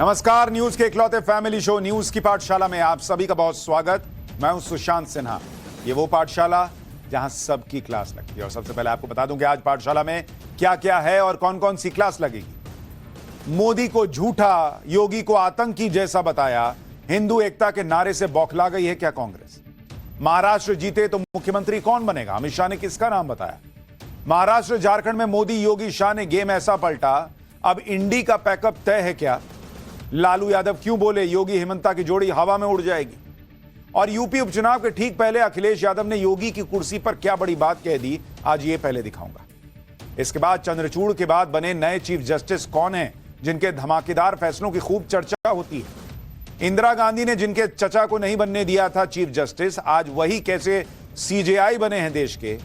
नमस्कार, न्यूज के इकलौते फैमिली शो न्यूज की पाठशाला में आप सभी का बहुत स्वागत। मैं हूं सुशांत सिन्हा। ये वो पाठशाला जहां सबकी क्लास लगती है। और सबसे पहले आपको बता दूं कि आज पाठशाला में क्या क्या है और कौन कौन सी क्लास लगेगी। मोदी को झूठा, योगी को आतंकी जैसा बताया, हिंदू एकता के नारे से बौखला गई है क्या कांग्रेस। महाराष्ट्र जीते तो मुख्यमंत्री कौन बनेगा, अमित शाह ने किसका नाम बताया। महाराष्ट्र झारखंड में मोदी योगी शाह ने गेम ऐसा पलटा, अब इंडी का पैकअप तय है क्या। लालू यादव क्यों बोले योगी हेमंता की जोड़ी हवा में उड़ जाएगी। और यूपी उपचुनाव के ठीक पहले अखिलेश यादव ने योगी की कुर्सी पर क्या बड़ी बात कह दी, आज ये पहले दिखाऊंगा। इसके बाद चंद्रचूड़ के बाद बने नए चीफ जस्टिस कौन हैं, जिनके धमाकेदार फैसलों की खूब चर्चा होती है। इंदिरा गांधी ने जिनके चचा को नहीं बनने दिया था चीफ जस्टिस, आज वही कैसे सीजेआई बने हैं देश के।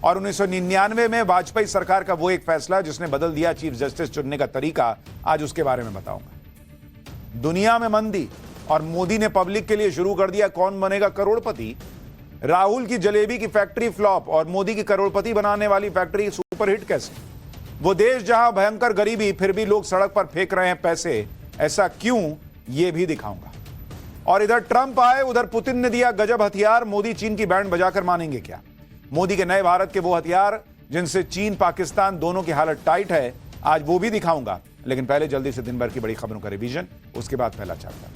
और 1999 में वाजपेयी सरकार का वो एक फैसला जिसने बदल दिया चीफ जस्टिस चुनने का तरीका, आज उसके बारे में बताऊंगा। दुनिया में मंदी और मोदी ने पब्लिक के लिए शुरू कर दिया कौन बनेगा करोड़पति। राहुल की जलेबी की फैक्ट्री फ्लॉप और मोदी की करोड़पति बनाने वाली फैक्ट्री सुपरहिट कैसे। वो देश जहां भयंकर गरीबी, फिर भी लोग सड़क पर फेंक रहे हैं पैसे, ऐसा क्यों, ये भी दिखाऊंगा। और इधर ट्रंप आए, उधर पुतिन ने दिया गजब हथियार, मोदी चीन की बैंड बजाकर मानेंगे क्या। मोदी के नए भारत के वो हथियार जिनसे चीन पाकिस्तान दोनों की हालत टाइट है, आज वो भी दिखाऊंगा। लेकिन पहले जल्दी से दिन भर की बड़ी खबरों का रिवीजन, उसके बाद पहला चैप्टर।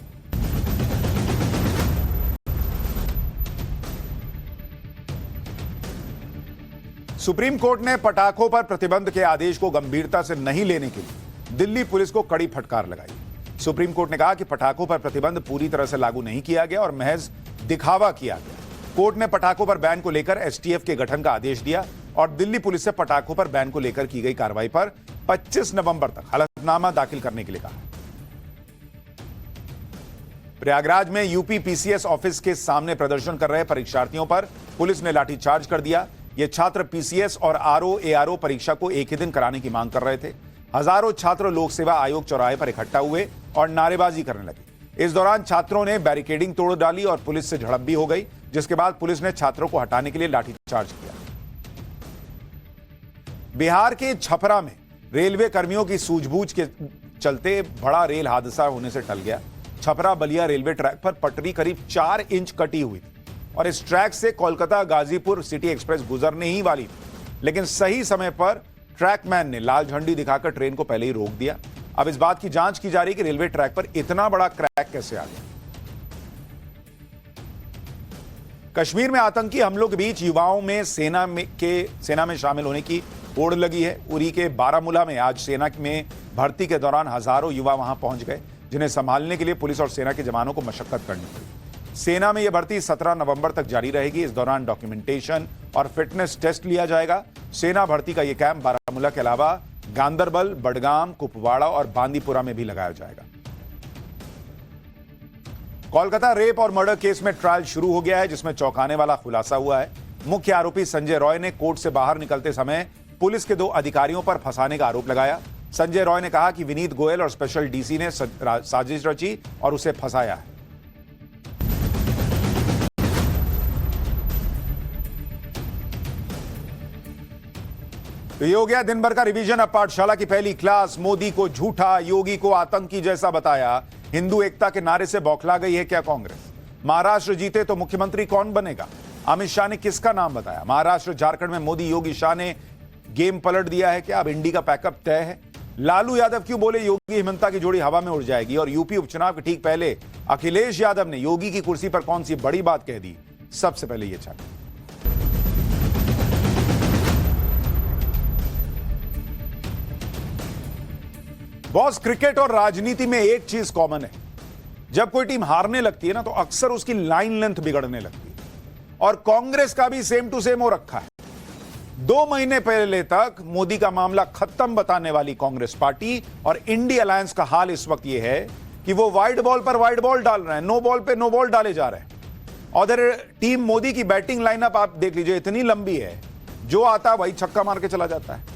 सुप्रीम कोर्ट ने पटाखों पर प्रतिबंध के आदेश को गंभीरता से नहीं लेने के लिए दिल्ली पुलिस को कड़ी फटकार लगाई। सुप्रीम कोर्ट ने कहा कि पटाखों पर प्रतिबंध पूरी तरह से लागू नहीं किया गया और महज दिखावा किया गया। कोर्ट ने पटाखों पर बैन को लेकर एसटीएफ के गठन का आदेश दिया और दिल्ली पुलिस से पटाखों पर बैन को लेकर की गई कार्रवाई पर 25 नवंबर तक हलफनामा दाखिल करने के लिए कहा। प्रयागराज में यूपी पीसीएस ऑफिस के सामने प्रदर्शन कर रहे परीक्षार्थियों पर पुलिस ने लाठीचार्ज कर दिया। ये छात्र पीसीएस और आरओ एआरओ परीक्षा को एक ही दिन कराने की मांग कर रहे थे। हजारों छात्र लोक सेवा आयोग चौराहे पर इकट्ठा हुए और नारेबाजी करने लगे। इस दौरान छात्रों ने बैरिकेडिंग तोड़ डाली और पुलिस से झड़प भी हो गई, जिसके बाद पुलिस ने छात्रों को हटाने के लिए लाठीचार्ज किया। बिहार के छपरा में रेलवे कर्मियों की सूझबूझ के चलते बड़ा रेल हादसा होने से टल गया। छपरा बलिया रेलवे ट्रैक पर पटरी करीब 4 इंच कटी हुई थी और इस ट्रैक से कोलकाता गाजीपुर सिटी एक्सप्रेस गुजरने ही वाली थी, लेकिन सही समय पर ट्रैकमैन ने लाल झंडी दिखाकर ट्रेन को पहले ही रोक दिया। अब इस बात की जांच की जा रही है कि रेलवे ट्रैक पर इतना बड़ा क्रैक कैसे आ गया। कश्मीर में आतंकी हमलों के बीच युवाओं में सेना में शामिल होने की होड़ लगी है। उरी के बारामूला में आज सेना में भर्ती के दौरान हजारों युवा वहां पहुंच गए, जिन्हें संभालने के लिए पुलिस और सेना के जवानों को मशक्कत करनी पड़ी। सेना में यह भर्ती 17 नवंबर तक जारी रहेगी। इस दौरान डॉक्यूमेंटेशन और फिटनेस टेस्ट लिया जाएगा। सेना भर्ती का यह कैंप बारामूला के अलावा गांदरबल, बडगाम, कुपवाड़ा और बांदीपुरा में भी लगाया जाएगा। कोलकाता रेप और मर्डर केस में ट्रायल शुरू हो गया है, जिसमें चौंकाने वाला खुलासा हुआ है। मुख्य आरोपी संजय रॉय ने कोर्ट से बाहर निकलते समय पुलिस के 2 अधिकारियों पर फंसाने का आरोप लगाया। संजय रॉय ने कहा कि विनीत गोयल और स्पेशल डीसी ने साजिश रची और उसे फंसाया है। तो ये हो गया दिन भर का रिवीजन। अब पाठशाला की पहली क्लास। मोदी को झूठा, योगी को आतंकी जैसा बताया, हिंदू एकता के नारे से बौखला गई है क्या कांग्रेस। महाराष्ट्र जीते तो मुख्यमंत्री कौन बनेगा, अमित शाह ने किसका नाम बताया। महाराष्ट्र झारखंड में मोदी योगी शाह ने गेम पलट दिया है क्या, अब इंडी का पैकअप तय है। लालू यादव क्यों बोले योगी हेमंता की जोड़ी हवा में उड़ जाएगी। और यूपी उपचुनाव के ठीक पहले अखिलेश यादव ने योगी की कुर्सी पर कौन सी बड़ी बात कह दी। सबसे पहले यह चैप्टर। बॉस, क्रिकेट और राजनीति में एक चीज कॉमन है, जब कोई टीम हारने लगती है ना तो अक्सर उसकी लाइन लेंथ बिगड़ने लगती है। और कांग्रेस का भी सेम टू सेम हो रखा है। 2 महीने पहले तक मोदी का मामला खत्म बताने वाली कांग्रेस पार्टी और इंडी अलायंस का हाल इस वक्त यह है कि वो वाइड बॉल पर वाइड बॉल डाल रहे हैं, नो बॉल पे नो बॉल डाले जा रहे हैं। और टीम मोदी की बैटिंग लाइनअप आप देख लीजिए, इतनी लंबी है, जो आता वही छक्का मार के चला जाता है।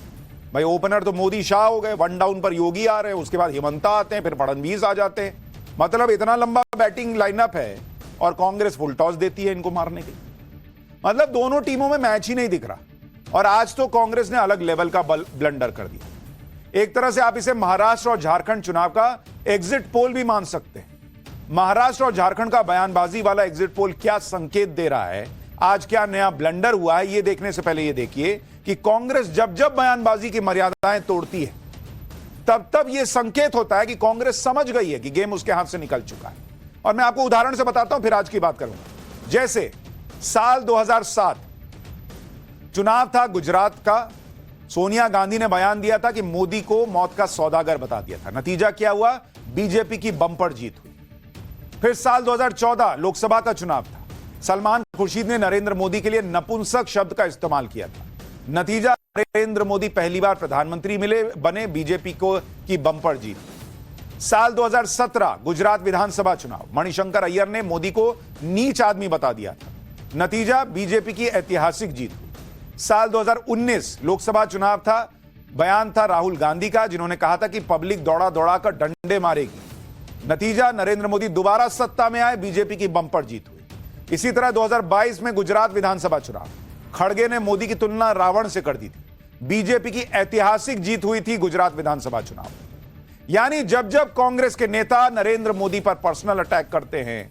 भाई ओपनर तो मोदी शाह हो गए, 1 डाउन पर योगी आ रहे हैं, उसके बाद हेमंता आते हैं, फिर फडणवीस आ जाते हैं। मतलब इतना लंबा बैटिंग लाइनअप है और कांग्रेस फुल टॉस देती है इनको मारने के। मतलब दोनों टीमों में मैच ही नहीं दिख रहा। और आज तो कांग्रेस ने अलग लेवल का ब्लंडर कर दिया। एक तरह से आप इसे महाराष्ट्र और झारखंड चुनाव का एग्जिट पोल भी मान सकते हैं। महाराष्ट्र और झारखंड का बयानबाजी वाला एग्जिट पोल क्या संकेत दे रहा है, आज क्या नया ब्लंडर हुआ है, यह देखने से पहले यह देखिए कि कांग्रेस जब जब बयानबाजी की मर्यादाएं तोड़ती है तब तब यह संकेत होता है कि कांग्रेस समझ गई है कि गेम उसके हाथ से निकल चुका है। और मैं आपको उदाहरण से बताता हूं, फिर आज की बात करूंगा। जैसे साल 2007 चुनाव था गुजरात का, सोनिया गांधी ने बयान दिया था कि मोदी को मौत का सौदागर बता दिया था। नतीजा क्या हुआ? बीजेपी की बंपर जीत हुई। फिर साल 2014 लोकसभा का चुनाव था, सलमान खुर्शीद ने नरेंद्र मोदी के लिए नपुंसक शब्द का इस्तेमाल किया था। नतीजा नरेंद्र मोदी पहली बार प्रधानमंत्री बने, बीजेपी को की बंपर जीत। साल 2017 गुजरात विधानसभा चुनाव, मणिशंकर अय्यर ने मोदी को नीच आदमी बता दिया था। नतीजा बीजेपी की ऐतिहासिक जीत हुई। साल 2019 लोकसभा चुनाव था, बयान था राहुल गांधी का, जिन्होंने कहा था कि पब्लिक दौड़ा दौड़ा कर डंडे मारेगी। नतीजा नरेंद्र मोदी दोबारा सत्ता में आए, बीजेपी की बंपर जीत हुई। इसी तरह 2022 में गुजरात विधानसभा चुनाव, खड़गे ने मोदी की तुलना रावण से कर दी थी, बीजेपी की ऐतिहासिक जीत हुई थी गुजरात विधानसभा चुनाव। यानी जब जब कांग्रेस के नेता नरेंद्र मोदी पर पर्सनल अटैक करते हैं,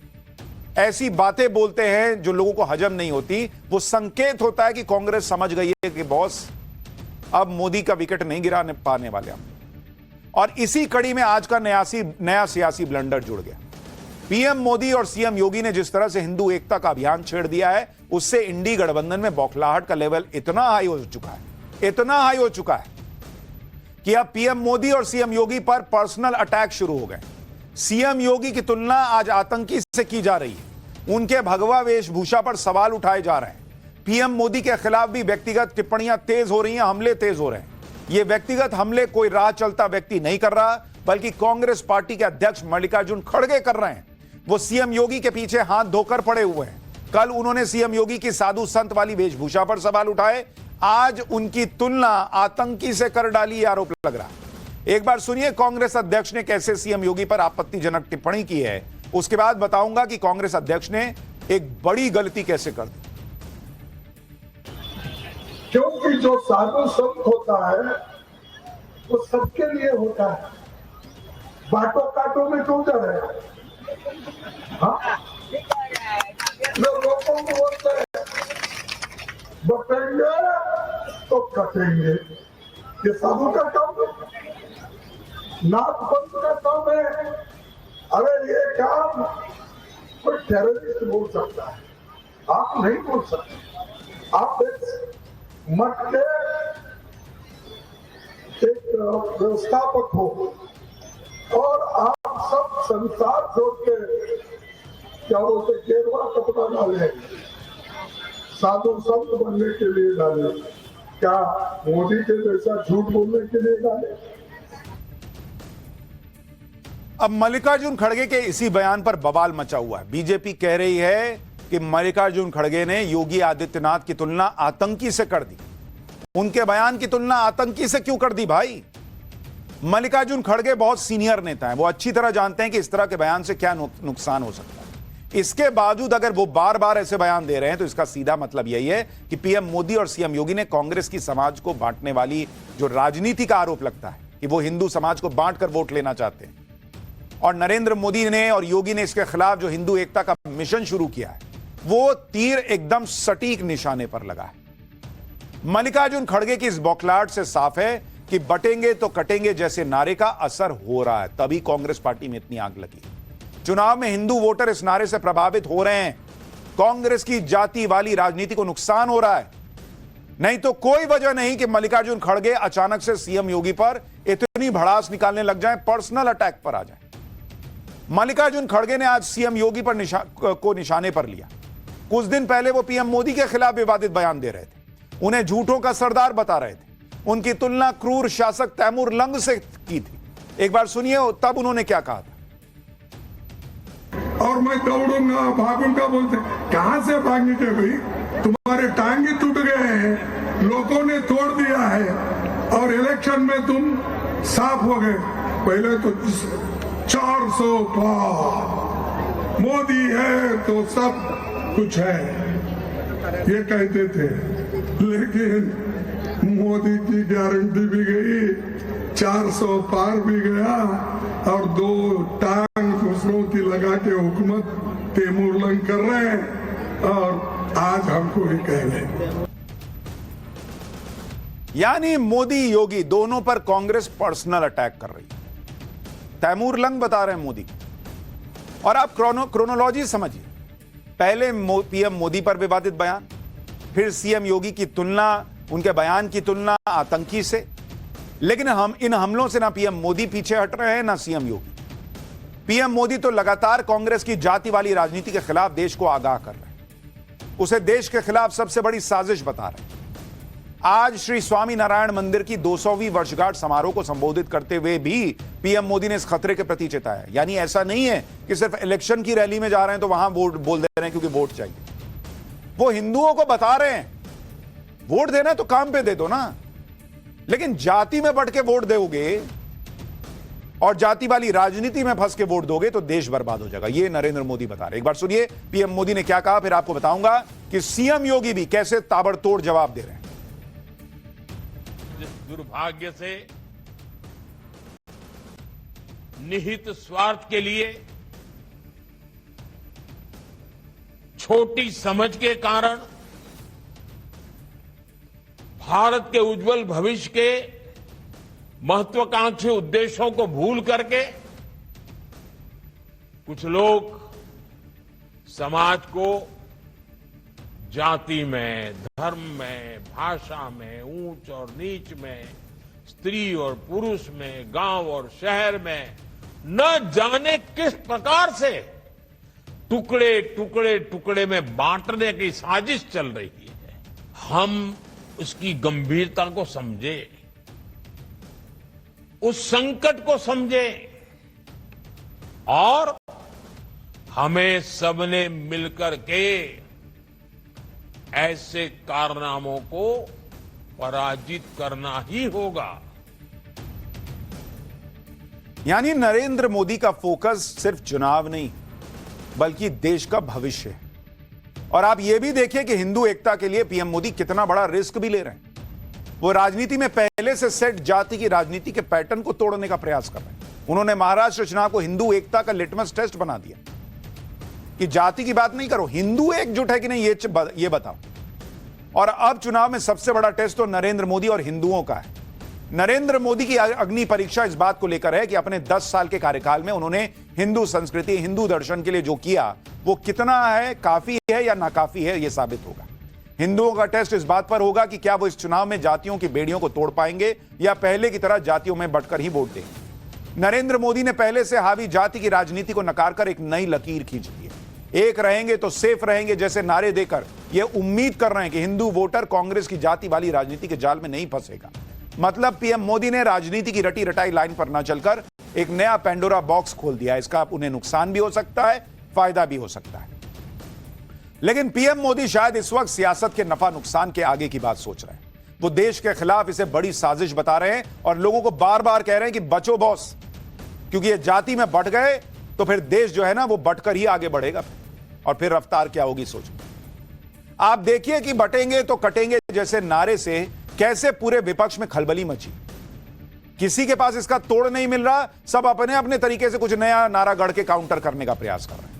ऐसी बातें बोलते हैं जो लोगों को हजम नहीं होती, वो संकेत होता है कि कांग्रेस समझ गई है कि बॉस अब मोदी का विकेट नहीं गिराने पाने वाले हम। और इसी कड़ी में आज का नया सियासी ब्लंडर जुड़ गया। पीएम मोदी और सीएम योगी ने जिस तरह से हिंदू एकता का अभियान छेड़ दिया है, उससे इंडी गठबंधन में बौखलाहट का लेवल इतना हाई हो चुका है कि अब पीएम मोदी और सीएम योगी पर पर्सनल अटैक शुरू हो गए। सीएम योगी की तुलना आज आतंकी से की जा रही है, उनके भगवा वेशभूषा पर सवाल उठाए जा रहे हैं। पीएम मोदी के खिलाफ भी व्यक्तिगत टिप्पणियां तेज हो रही हैं, हमले तेज हो रहे हैं। ये व्यक्तिगत हमले कोई राह चलता व्यक्ति नहीं कर रहा, बल्कि कांग्रेस पार्टी के अध्यक्ष मल्लिकार्जुन खड़गे कर रहे हैं। वो सीएम योगी के पीछे हाथ धोकर पड़े हुए हैं। कल उन्होंने सीएम योगी की साधु संत वाली वेशभूषा पर सवाल उठाए, आज उनकी तुलना आतंकी से कर डाली, आरोप लग रहा है। एक बार सुनिए कांग्रेस अध्यक्ष ने कैसे सीएम योगी पर आपत्तिजनक टिप्पणी की है, उसके बाद बताऊंगा कि कांग्रेस अध्यक्ष ने एक बड़ी गलती कैसे कर दी। क्योंकि जो साधु संत होता है वो सबके लिए होता है, बाटो काटो में क्यों जा रहे हैं? लोगों को बोलते हैं बटेंगे तो कटेंगे, ये साधु का काम है, नाथ पंथ का काम है। अरे ये काम कोई टेररिस्ट बोल सकता है, आप नहीं बोल सकते। आप मठ के एक व्यवस्थापक हो और आप सब संसार छोड़ के क्या बोलते गेरुआ कपड़ा डाले, साधु संत बनने के लिए डाले, क्या मोदी के जैसा झूठ बोलने के लिए डाले? अब मल्लिकार्जुन खड़गे के इसी बयान पर बवाल मचा हुआ है। बीजेपी कह रही है कि मल्लिकार्जुन खड़गे ने योगी आदित्यनाथ की तुलना आतंकी से कर दी। उनके बयान की तुलना आतंकी से क्यों कर दी भाई? मल्लिकार्जुन खड़गे बहुत सीनियर नेता हैं, वो अच्छी तरह जानते हैं कि इस तरह के बयान से क्या नुकसान हो सकता है। इसके बावजूद अगर वो बार बार ऐसे बयान दे रहे हैं तो इसका सीधा मतलब यही है कि पीएम मोदी और सीएम योगी ने कांग्रेस की समाज को बांटने वाली जो राजनीति का आरोप लगता है कि वो हिंदू समाज को बांटकर वोट लेना चाहते हैं, और नरेंद्र मोदी ने और योगी ने इसके खिलाफ जो हिंदू एकता का मिशन शुरू किया है, वो तीर एकदम सटीक निशाने पर लगा है। मल्लिकार्जुन खड़गे की इस बौखलाहट से साफ है कि बटेंगे तो कटेंगे जैसे नारे का असर हो रहा है, तभी कांग्रेस पार्टी में इतनी आग लगी। चुनाव में हिंदू वोटर इस नारे से प्रभावित हो रहे हैं, कांग्रेस की जाति वाली राजनीति को नुकसान हो रहा है। नहीं तो कोई वजह नहीं कि मल्लिकार्जुन खड़गे अचानक से सीएम योगी पर इतनी भड़ास निकालने लग जाएं, पर्सनल अटैक पर आ जाएं। मल्लिकार्जुन खड़गे ने आज सीएम योगी पर निशाने पर लिया। कुछ दिन पहले वो पीएम मोदी के खिलाफ विवादित बयान दे रहे थे, उन्हें झूठों का सरदार बता रहे थे, उनकी तुलना क्रूर शासक तैमूर लंग से की थी। एक बार सुनिए तब उन्होंने क्या कहा था। और मैं दौड़ूंगा भागूंगा बोलते, कहां से भागेंगे भाई? तुम्हारे टांगे टूट गए हैं, लोगों ने तोड़ दिया है, और इलेक्शन में तुम साफ हो गए। पहले तो 400 पार, मोदी है तो सब कुछ है, ये कहते थे। लेकिन मोदी की गारंटी भी गई, 400 पार भी गया और 2 टांग दूसरों की लगा के हुकूमत तैमूरलंग कर रहे हैं और आज हमको भी कह रहे हैं। यानी मोदी योगी दोनों पर कांग्रेस पर्सनल अटैक कर रही है, तैमूरलंग बता रहे हैं मोदी। और आप क्रोनोलॉजी समझिए, पहले पीएम मोदी पर विवादित बयान, फिर सीएम योगी की तुलना, उनके बयान की तुलना आतंकी से। लेकिन हम इन हमलों से ना पीएम मोदी पीछे हट रहे हैं ना सीएम योगी। पीएम मोदी तो लगातार कांग्रेस की जाति वाली राजनीति के खिलाफ देश को आगाह कर रहे हैं, उसे देश के खिलाफ सबसे बड़ी साजिश बता रहे हैं। आज श्री स्वामी नारायण मंदिर की 200वीं वर्षगांठ समारोह को संबोधित करते हुए भी पीएम मोदी ने इस खतरे के प्रति चेताया। यानी ऐसा नहीं है कि सिर्फ इलेक्शन की रैली में जा रहे हैं तो वहां वोट बोल दे रहे हैं क्योंकि वोट चाहिए। वो हिंदुओं को बता रहे हैं वोट देना है तो काम पे दे दो ना, लेकिन जाति में बढ़ के वोट दोगे और जाति वाली राजनीति में फंस के वोट दोगे तो देश बर्बाद हो जाएगा। ये नरेंद्र मोदी बता रहे। एक बार सुनिए पीएम मोदी ने क्या कहा, फिर आपको बताऊंगा कि सीएम योगी भी कैसे ताबड़तोड़ जवाब दे रहे हैं। जिस दुर्भाग्य से निहित स्वार्थ के लिए, छोटी समझ के कारण भारत के उज्जवल भविष्य के महत्वाकांक्षी उद्देश्यों को भूल करके कुछ लोग समाज को जाति में, धर्म में, भाषा में, ऊंच और नीच में, स्त्री और पुरुष में, गांव और शहर में न जाने किस प्रकार से टुकड़े टुकड़े टुकड़े में बांटने की साजिश चल रही है। हम उसकी गंभीरता को समझे, उस संकट को समझे और हमें सबने मिलकर के ऐसे कारनामों को पराजित करना ही होगा। यानी नरेंद्र मोदी का फोकस सिर्फ चुनाव नहीं बल्कि देश का भविष्य है। और आप यह भी देखिए कि हिंदू एकता के लिए पीएम मोदी कितना बड़ा रिस्क भी ले रहे हैं। वो राजनीति में पहले से सेट जाति की राजनीति के पैटर्न को तोड़ने का प्रयास कर रहे हैं। उन्होंने महाराष्ट्र चुनाव को हिंदू एकता का लिटमस टेस्ट बना दिया कि जाति की बात नहीं करो, हिंदू एकजुट है कि नहीं ये बताओ। और अब चुनाव में सबसे बड़ा टेस्ट तो नरेंद्र मोदी और हिंदुओं का है। नरेंद्र मोदी की अग्नि परीक्षा इस बात को लेकर है कि अपने 10 साल के कार्यकाल में उन्होंने हिंदू संस्कृति, हिंदू दर्शन के लिए जो किया वो कितना है, काफी है या नाकाफी है, यह साबित होगा। हिंदुओं का टेस्ट इस बात पर होगा कि क्या वो इस चुनाव में जातियों की बेड़ियों को तोड़ पाएंगे या पहले की तरह जातियों में बंटकर ही वोट देंगे। नरेंद्र मोदी ने पहले से हावी जाति की राजनीति को नकारकर एक नई लकीर खींच दी है। एक रहेंगे तो सेफ रहेंगे जैसे नारे देकर ये उम्मीद कर रहे हैं कि हिंदू वोटर कांग्रेस की जाति वाली राजनीति के जाल में नहीं फंसेगा। मतलब पीएम मोदी ने राजनीति की रटी रटाई लाइन पर न चलकर एक नया पेंडोरा बॉक्स खोल दिया। इसका उन्हें नुकसान भी हो सकता है, फायदा भी हो सकता है। लेकिन पीएम मोदी शायद इस वक्त सियासत के नफा नुकसान के आगे की बात सोच रहे हैं। वो देश के खिलाफ इसे बड़ी साजिश बता रहे हैं और लोगों को बार बार कह रहे हैं कि बचो बॉस, क्योंकि ये जाति में बंट गए तो फिर देश जो है ना वो बंटकर ही आगे बढ़ेगा और फिर रफ्तार क्या होगी सोचो। आप देखिए कि बटेंगे तो कटेंगे जैसे नारे से कैसे पूरे विपक्ष में खलबली मची। किसी के पास इसका तोड़ नहीं मिल रहा, सब अपने अपने तरीके से कुछ नया नारा गढ़ के काउंटर करने का प्रयास कर रहे हैं।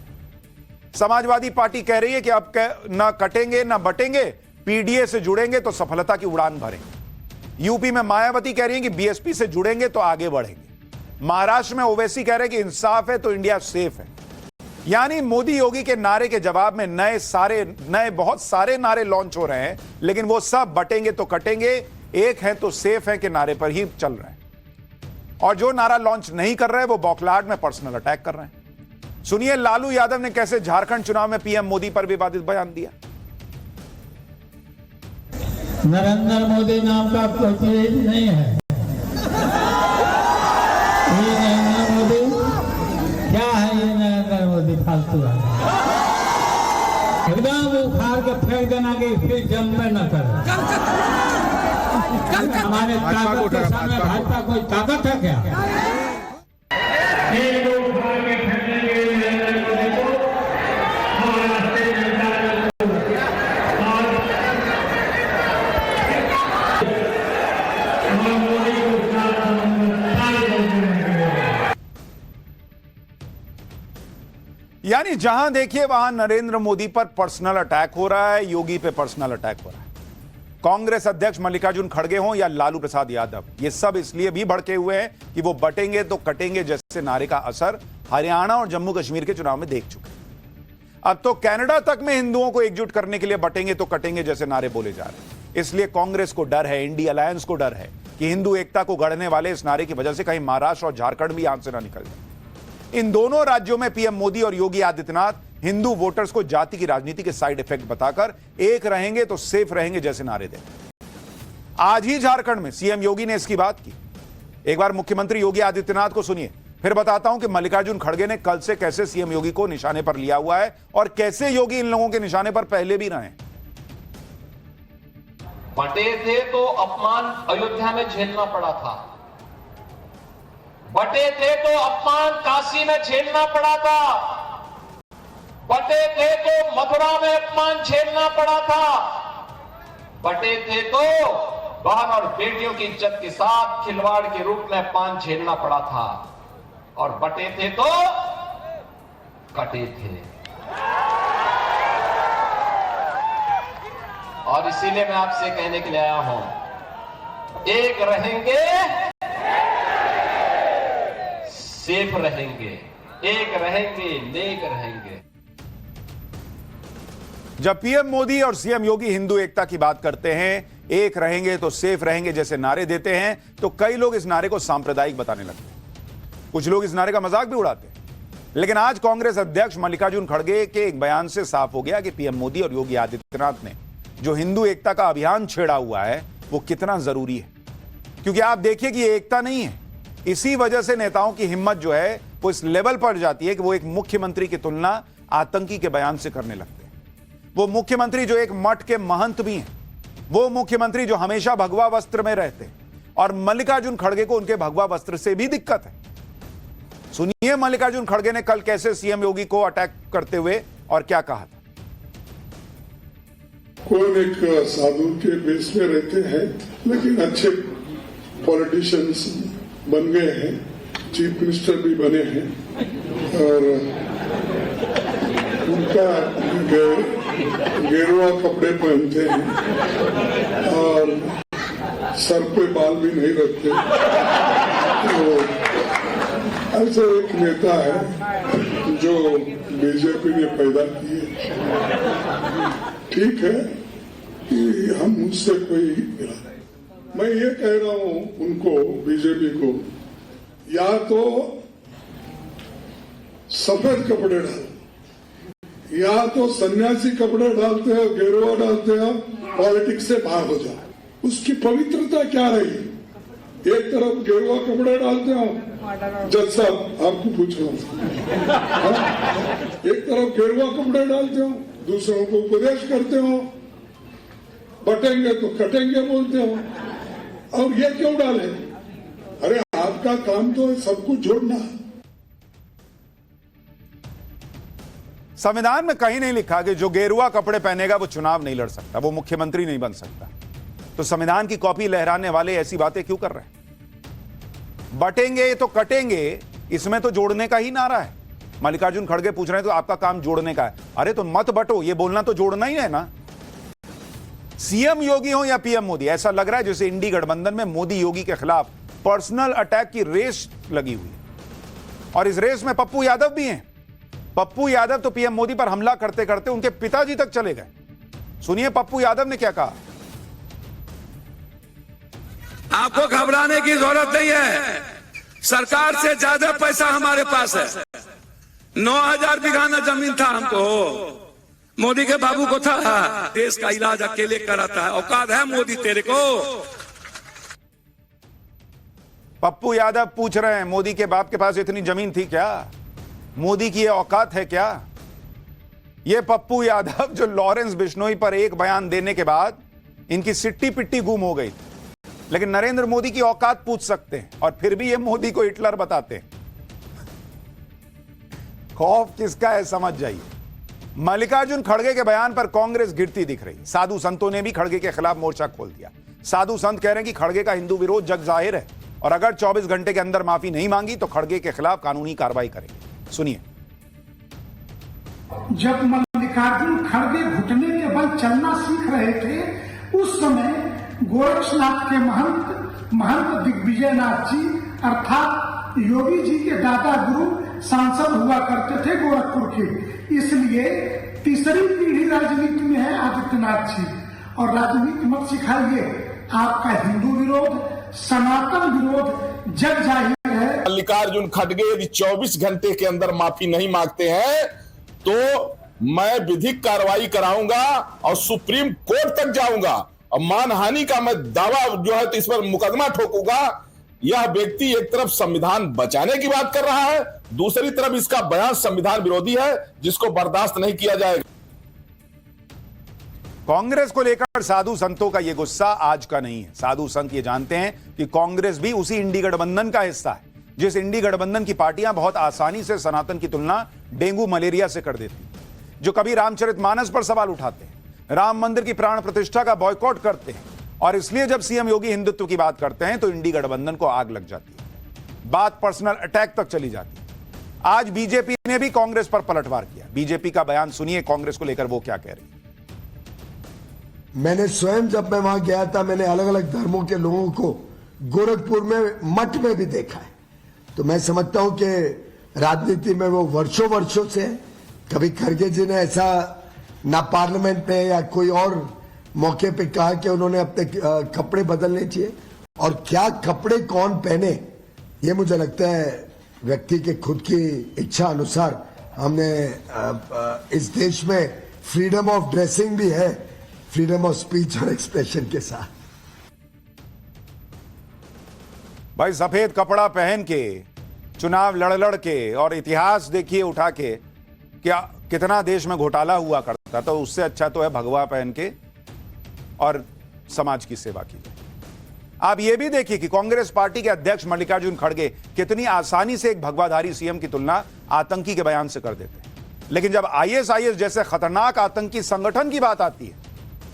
समाजवादी पार्टी कह रही है कि अब ना कटेंगे ना बटेंगे, पीडीए से जुड़ेंगे तो सफलता की उड़ान भरेंगे। यूपी में मायावती कह रही है कि बीएसपी से जुड़ेंगे तो आगे बढ़ेंगे। महाराष्ट्र में ओवैसी कह रहे हैं कि इंसाफ है तो इंडिया सेफ है। यानी मोदी योगी के नारे के जवाब में नए बहुत सारे नारे लॉन्च हो रहे हैं, लेकिन वो सब बटेंगे तो कटेंगे, एक है तो सेफ है के नारे पर ही चल रहे हैं। और जो नारा लॉन्च नहीं कर रहे वो बौखलाहट में पर्सनल अटैक कर रहे हैं। सुनिए लालू यादव ने कैसे झारखंड चुनाव में पीएम मोदी पर विवादित बयान दिया। नरेंद्र मोदी नाम का कोई चीज नहीं है। ये नरेंद्र मोदी क्या है? ये नरेंद्र मोदी फालतू है, एकदम उखाड़ के फेंक देना कि फिर जम में न करे। हमारे ताकत के सामने भाजपा कोई ताकत है क्या? यानी जहां देखिए वहां नरेंद्र मोदी पर पर्सनल अटैक हो रहा है, योगी पे पर्सनल अटैक हो रहा है। कांग्रेस अध्यक्ष मल्लिकार्जुन खड़गे हों या लालू प्रसाद यादव, ये सब इसलिए भी भड़के हुए हैं कि वो बटेंगे तो कटेंगे जैसे नारे का असर हरियाणा और जम्मू कश्मीर के चुनाव में देख चुके हैं। अब तो कनाडा तक में हिंदुओं को एकजुट करने के लिए बटेंगे तो कटेंगे जैसे नारे बोले जा रहे हैं। इसलिए कांग्रेस को डर है, इंडिया अलायंस को डर है कि हिंदू एकता को गढ़ने वाले इस नारे की वजह से कहीं महाराष्ट्र और झारखंड भी आंख से ना निकल जाए। इन दोनों राज्यों में पीएम मोदी और योगी आदित्यनाथ हिंदू वोटर्स को जाति की राजनीति के साइड इफेक्ट बताकर एक रहेंगे तो सेफ रहेंगे जैसे नारे दें। आज ही झारखंड में सीएम योगी ने इसकी बात की। एक बार मुख्यमंत्री योगी आदित्यनाथ को सुनिए, फिर बताता हूं कि मल्लिकार्जुन खड़गे ने कल से कैसे सीएम योगी को निशाने पर लिया हुआ है और कैसे योगी इन लोगों के निशाने पर पहले भी रहे। बटे थे तो अपमान अयोध्या में झेलना पड़ा था, बटे थे तो अपमान काशी में झेलना पड़ा था, बटे थे तो मथुरा में अपमान झेलना पड़ा था, बटे थे तो बहन और बेटियों की इज्जत के साथ खिलवाड़ के रूप में अपमान झेलना पड़ा था, और बटे थे तो कटे थे। और इसीलिए मैं आपसे कहने के लिए आया हूं, एक रहेंगे सेफ रहेंगे, एक रहेंगे नेक रहेंगे। जब पीएम मोदी और सीएम योगी हिंदू एकता की बात करते हैं, एक रहेंगे तो सेफ रहेंगे जैसे नारे देते हैं, तो कई लोग इस नारे को सांप्रदायिक बताने लगते हैं। कुछ लोग इस नारे का मजाक भी उड़ाते हैं। लेकिन आज कांग्रेस अध्यक्ष मल्लिकार्जुन खड़गे के एक बयान से साफ हो गया कि पीएम मोदी और योगी आदित्यनाथ ने जो हिंदू एकता का अभियान छेड़ा हुआ है वो कितना जरूरी है। क्योंकि आप देखिए कि ये एकता नहीं है। इसी वजह से नेताओं की हिम्मत जो है वो इस लेवल पर जाती है कि वो एक मुख्यमंत्री की तुलना आतंकी के बयान से करने लगते हैं। वो मुख्यमंत्री जो एक मठ के महंत भी हैं, वो मुख्यमंत्री जो हमेशा भगवा वस्त्र में रहते हैं, और मल्लिकार्जुन खड़गे को उनके भगवा वस्त्र से भी दिक्कत है। सुनिए मल्लिकार्जुन खड़गे ने कल कैसे सीएम योगी को अटैक करते हुए और क्या कहा था। कौन एक साधु के बेस में रहते हैं, लेकिन अच्छे पॉलिटिशियंस बन गए हैं, चीफ मिनिस्टर भी बने हैं, और उनका गेरुआ कपड़े पहनते हैं और सर पे बाल भी नहीं रखते। तो ऐसे एक नेता है जो बीजेपी ने पैदा किए। ठीक है कि हम मुझसे कोई मिला, मैं ये कह रहा हूं उनको, बीजेपी को, या तो सफेद कपड़े डालो, या तो सन्यासी कपड़े डालते हो, गेरुआ डालते हो, पॉलिटिक्स से बाहर हो जाओ। उसकी पवित्रता क्या रही? एक तरफ गेरुआ कपड़े डालते हो, जज साहब आपको पूछ रहा हूं, एक तरफ गेरुआ कपड़े डालते हो, दूसरों को उपदेश करते हो, बटेंगे तो कटेंगे बोलते हो, और ये क्यों डाले? अरे आपका काम तो है सब कुछ जोड़ना। संविधान में कहीं नहीं लिखा कि जो गेरुआ कपड़े पहनेगा वो चुनाव नहीं लड़ सकता, वो मुख्यमंत्री नहीं बन सकता। तो संविधान की कॉपी लहराने वाले ऐसी बातें क्यों कर रहे हैं? बटेंगे तो कटेंगे, इसमें तो जोड़ने का ही नारा है। मल्लिकार्जुन खड़गे पूछ रहे हैं तो आपका काम जोड़ने का है। अरे तो मत बटो, ये बोलना तो जोड़ना ही है ना। सीएम योगी हो या पीएम मोदी, ऐसा लग रहा है जैसे इंडी गठबंधन में मोदी योगी के खिलाफ पर्सनल अटैक की रेस लगी हुई, और इस रेस में पप्पू यादव भी हैं। पप्पू यादव तो पीएम मोदी पर हमला करते करते उनके पिताजी तक चले गए। सुनिए पप्पू यादव ने क्या कहा। आपको घबराने की जरूरत नहीं है, सरकार से ज्यादा पैसा हमारे पास है। 9000 बीघा ना जमीन था हमको, मोदी के बाबू को था। देश का इलाज अकेले कराता है, औकात है मोदी तेरे को? पप्पू यादव पूछ रहे हैं मोदी के बाप के पास इतनी जमीन थी क्या? मोदी की ये औकात है क्या? ये पप्पू यादव जो लॉरेंस बिश्नोई पर एक बयान देने के बाद इनकी सिट्टी पिट्टी गुम हो गई, लेकिन नरेंद्र मोदी की औकात पूछ सकते हैं और फिर भी ये मोदी को हिटलर बताते हैं। खौफ किसका है समझ जाइए। मल्लिकार्जुन खड़गे के बयान पर कांग्रेस गिरती दिख रही। साधु संतों ने भी खड़गे के खिलाफ मोर्चा खोल दिया। साधु संत कह रहे हैं कि खड़गे का हिंदू विरोध जग जाहिर है और अगर 24 घंटे के अंदर माफी नहीं मांगी तो खड़गे के खिलाफ कानूनी कार्रवाई करेंगे। सुनिए। जब मल्लिकार्जुन खड़गे घुटने के बल चलना सीख रहे थे उस समय गोरक्षनाथ के महंत दिग्विजयनाथ जी अर्थात योगी जी के दादा गुरु सांसद हुआ करते थे गोरखपुर के। इसलिए तीसरी पीढ़ी राजनीति में है आदित्यनाथ जी। और राजनीति मत सिखाइए, आपका हिंदू विरोध सनातन विरोध जग जाहिर है। मल्लिकार्जुन खड़गे यदि 24 घंटे के अंदर माफी नहीं मांगते हैं तो मैं विधिक कार्रवाई कराऊंगा और सुप्रीम कोर्ट तक जाऊंगा और मानहानि का मैं दावा जो है तो इस पर मुकदमा ठोकूंगा। यह व्यक्ति एक तरफ संविधान बचाने की बात कर रहा है, दूसरी तरफ इसका बयान संविधान विरोधी है जिसको बर्दाश्त नहीं किया जाएगा। कांग्रेस को लेकर साधु संतों का यह गुस्सा आज का नहीं है। साधु संत ये जानते हैं कि कांग्रेस भी उसी इंडी गठबंधन का हिस्सा है, जिस इंडी गठबंधन की पार्टियां बहुत आसानी से सनातन की तुलना डेंगू मलेरिया से कर देती, जो कभी रामचरितमानस पर सवाल उठाते हैं, राम मंदिर की प्राण प्रतिष्ठा का बॉयकॉट करते हैं, और इसलिए जब सीएम योगी हिंदुत्व की बात करते हैं तो इंडी गठबंधन को आग लग जाती है, बात पर्सनल अटैक तक चली जाती है। आज बीजेपी ने भी कांग्रेस पर पलटवार किया। बीजेपी का बयान सुनिए, कांग्रेस को लेकर वो क्या कह रही है। मैंने स्वयं जब मैं वहां गया था, मैंने अलग अलग धर्मों के लोगों को गोरखपुर में मठ में भी देखा है, तो मैं समझता हूं कि राजनीति में वो वर्षों से है। कभी खड़गे जी ने ऐसा ना पार्लियामेंट में या कोई और मौके पे कहा कि उन्होंने अपने कपड़े बदलने चाहिए, और क्या कपड़े कौन पहने ये मुझे लगता है व्यक्ति के खुद की इच्छा अनुसार। हमने इस देश में फ्रीडम ऑफ ड्रेसिंग भी है, फ्रीडम ऑफ स्पीच और एक्सप्रेशन के साथ। भाई सफेद कपड़ा पहन के चुनाव लड़ के और इतिहास देखिए उठा के, क्या कितना देश में घोटाला हुआ करता, तो उससे अच्छा तो है भगवा पहन के और समाज की सेवा की जाए। आप ये भी देखिए कि कांग्रेस पार्टी के अध्यक्ष मल्लिकार्जुन खड़गे कितनी आसानी से एक भगवाधारी सीएम की तुलना आतंकी के बयान से कर देते हैं, लेकिन जब आईएसआईएस जैसे खतरनाक आतंकी संगठन की बात आती है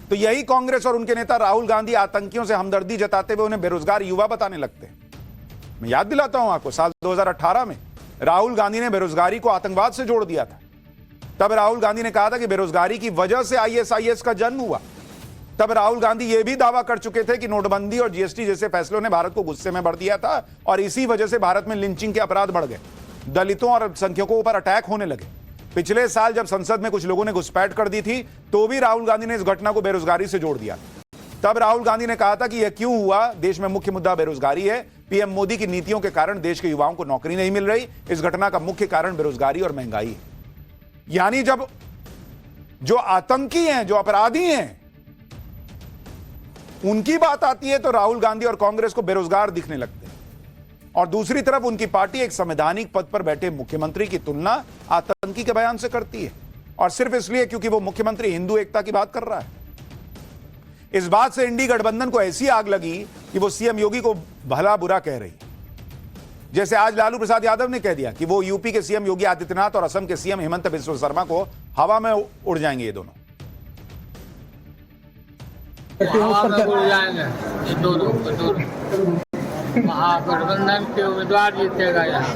तो यही कांग्रेस और उनके नेता राहुल गांधी आतंकियों से हमदर्दी जताते हुए उन्हें बेरोजगार युवा बताने लगते हैं। मैं याद दिलाता हूं आपको, साल 2018 में राहुल गांधी ने बेरोजगारी को आतंकवाद से जोड़ दिया था। तब राहुल गांधी ने कहा था कि बेरोजगारी की वजह से आईएसआईएस का जन्म हुआ। तब राहुल गांधी यह भी दावा कर चुके थे कि नोटबंदी और जीएसटी जैसे फैसलों ने भारत को गुस्से में भर दिया था और इसी वजह से भारत में लिंचिंग के अपराध बढ़ गए, दलितों और अल्पसंख्यकों पर अटैक होने लगे। पिछले साल जब संसद में कुछ लोगों ने घुसपैठ कर दी थी तो भी राहुल गांधी ने इस घटना को बेरोजगारी से जोड़ दिया। तब राहुल गांधी ने कहा था कि यह क्यों हुआ, देश में मुख्य मुद्दा बेरोजगारी है, पीएम मोदी की नीतियों के कारण देश के युवाओं को नौकरी नहीं मिल रही, इस घटना का मुख्य कारण बेरोजगारी और महंगाई है। यानी जब जो आतंकी हैं, जो अपराधी हैं, उनकी बात आती है तो राहुल गांधी और कांग्रेस को बेरोजगार दिखने लगते हैं, और दूसरी तरफ उनकी पार्टी एक संवैधानिक पद पर बैठे मुख्यमंत्री की तुलना आतंकी के बयान से करती है, और सिर्फ इसलिए क्योंकि वो मुख्यमंत्री हिंदू एकता की बात कर रहा है। इस बात से इंडी गठबंधन को ऐसी आग लगी कि वो सीएम योगी को भला बुरा कह रही, जैसे आज लालू प्रसाद यादव ने कह दिया कि वो यूपी के सीएम योगी आदित्यनाथ और असम के सीएम हेमंत बिस्वा शर्मा को हवा में उड़ जाएंगे ये दोनों। उड़ जाएंगे दो महागठबंधन के उम्मीदवार जीतेगा यहाँ।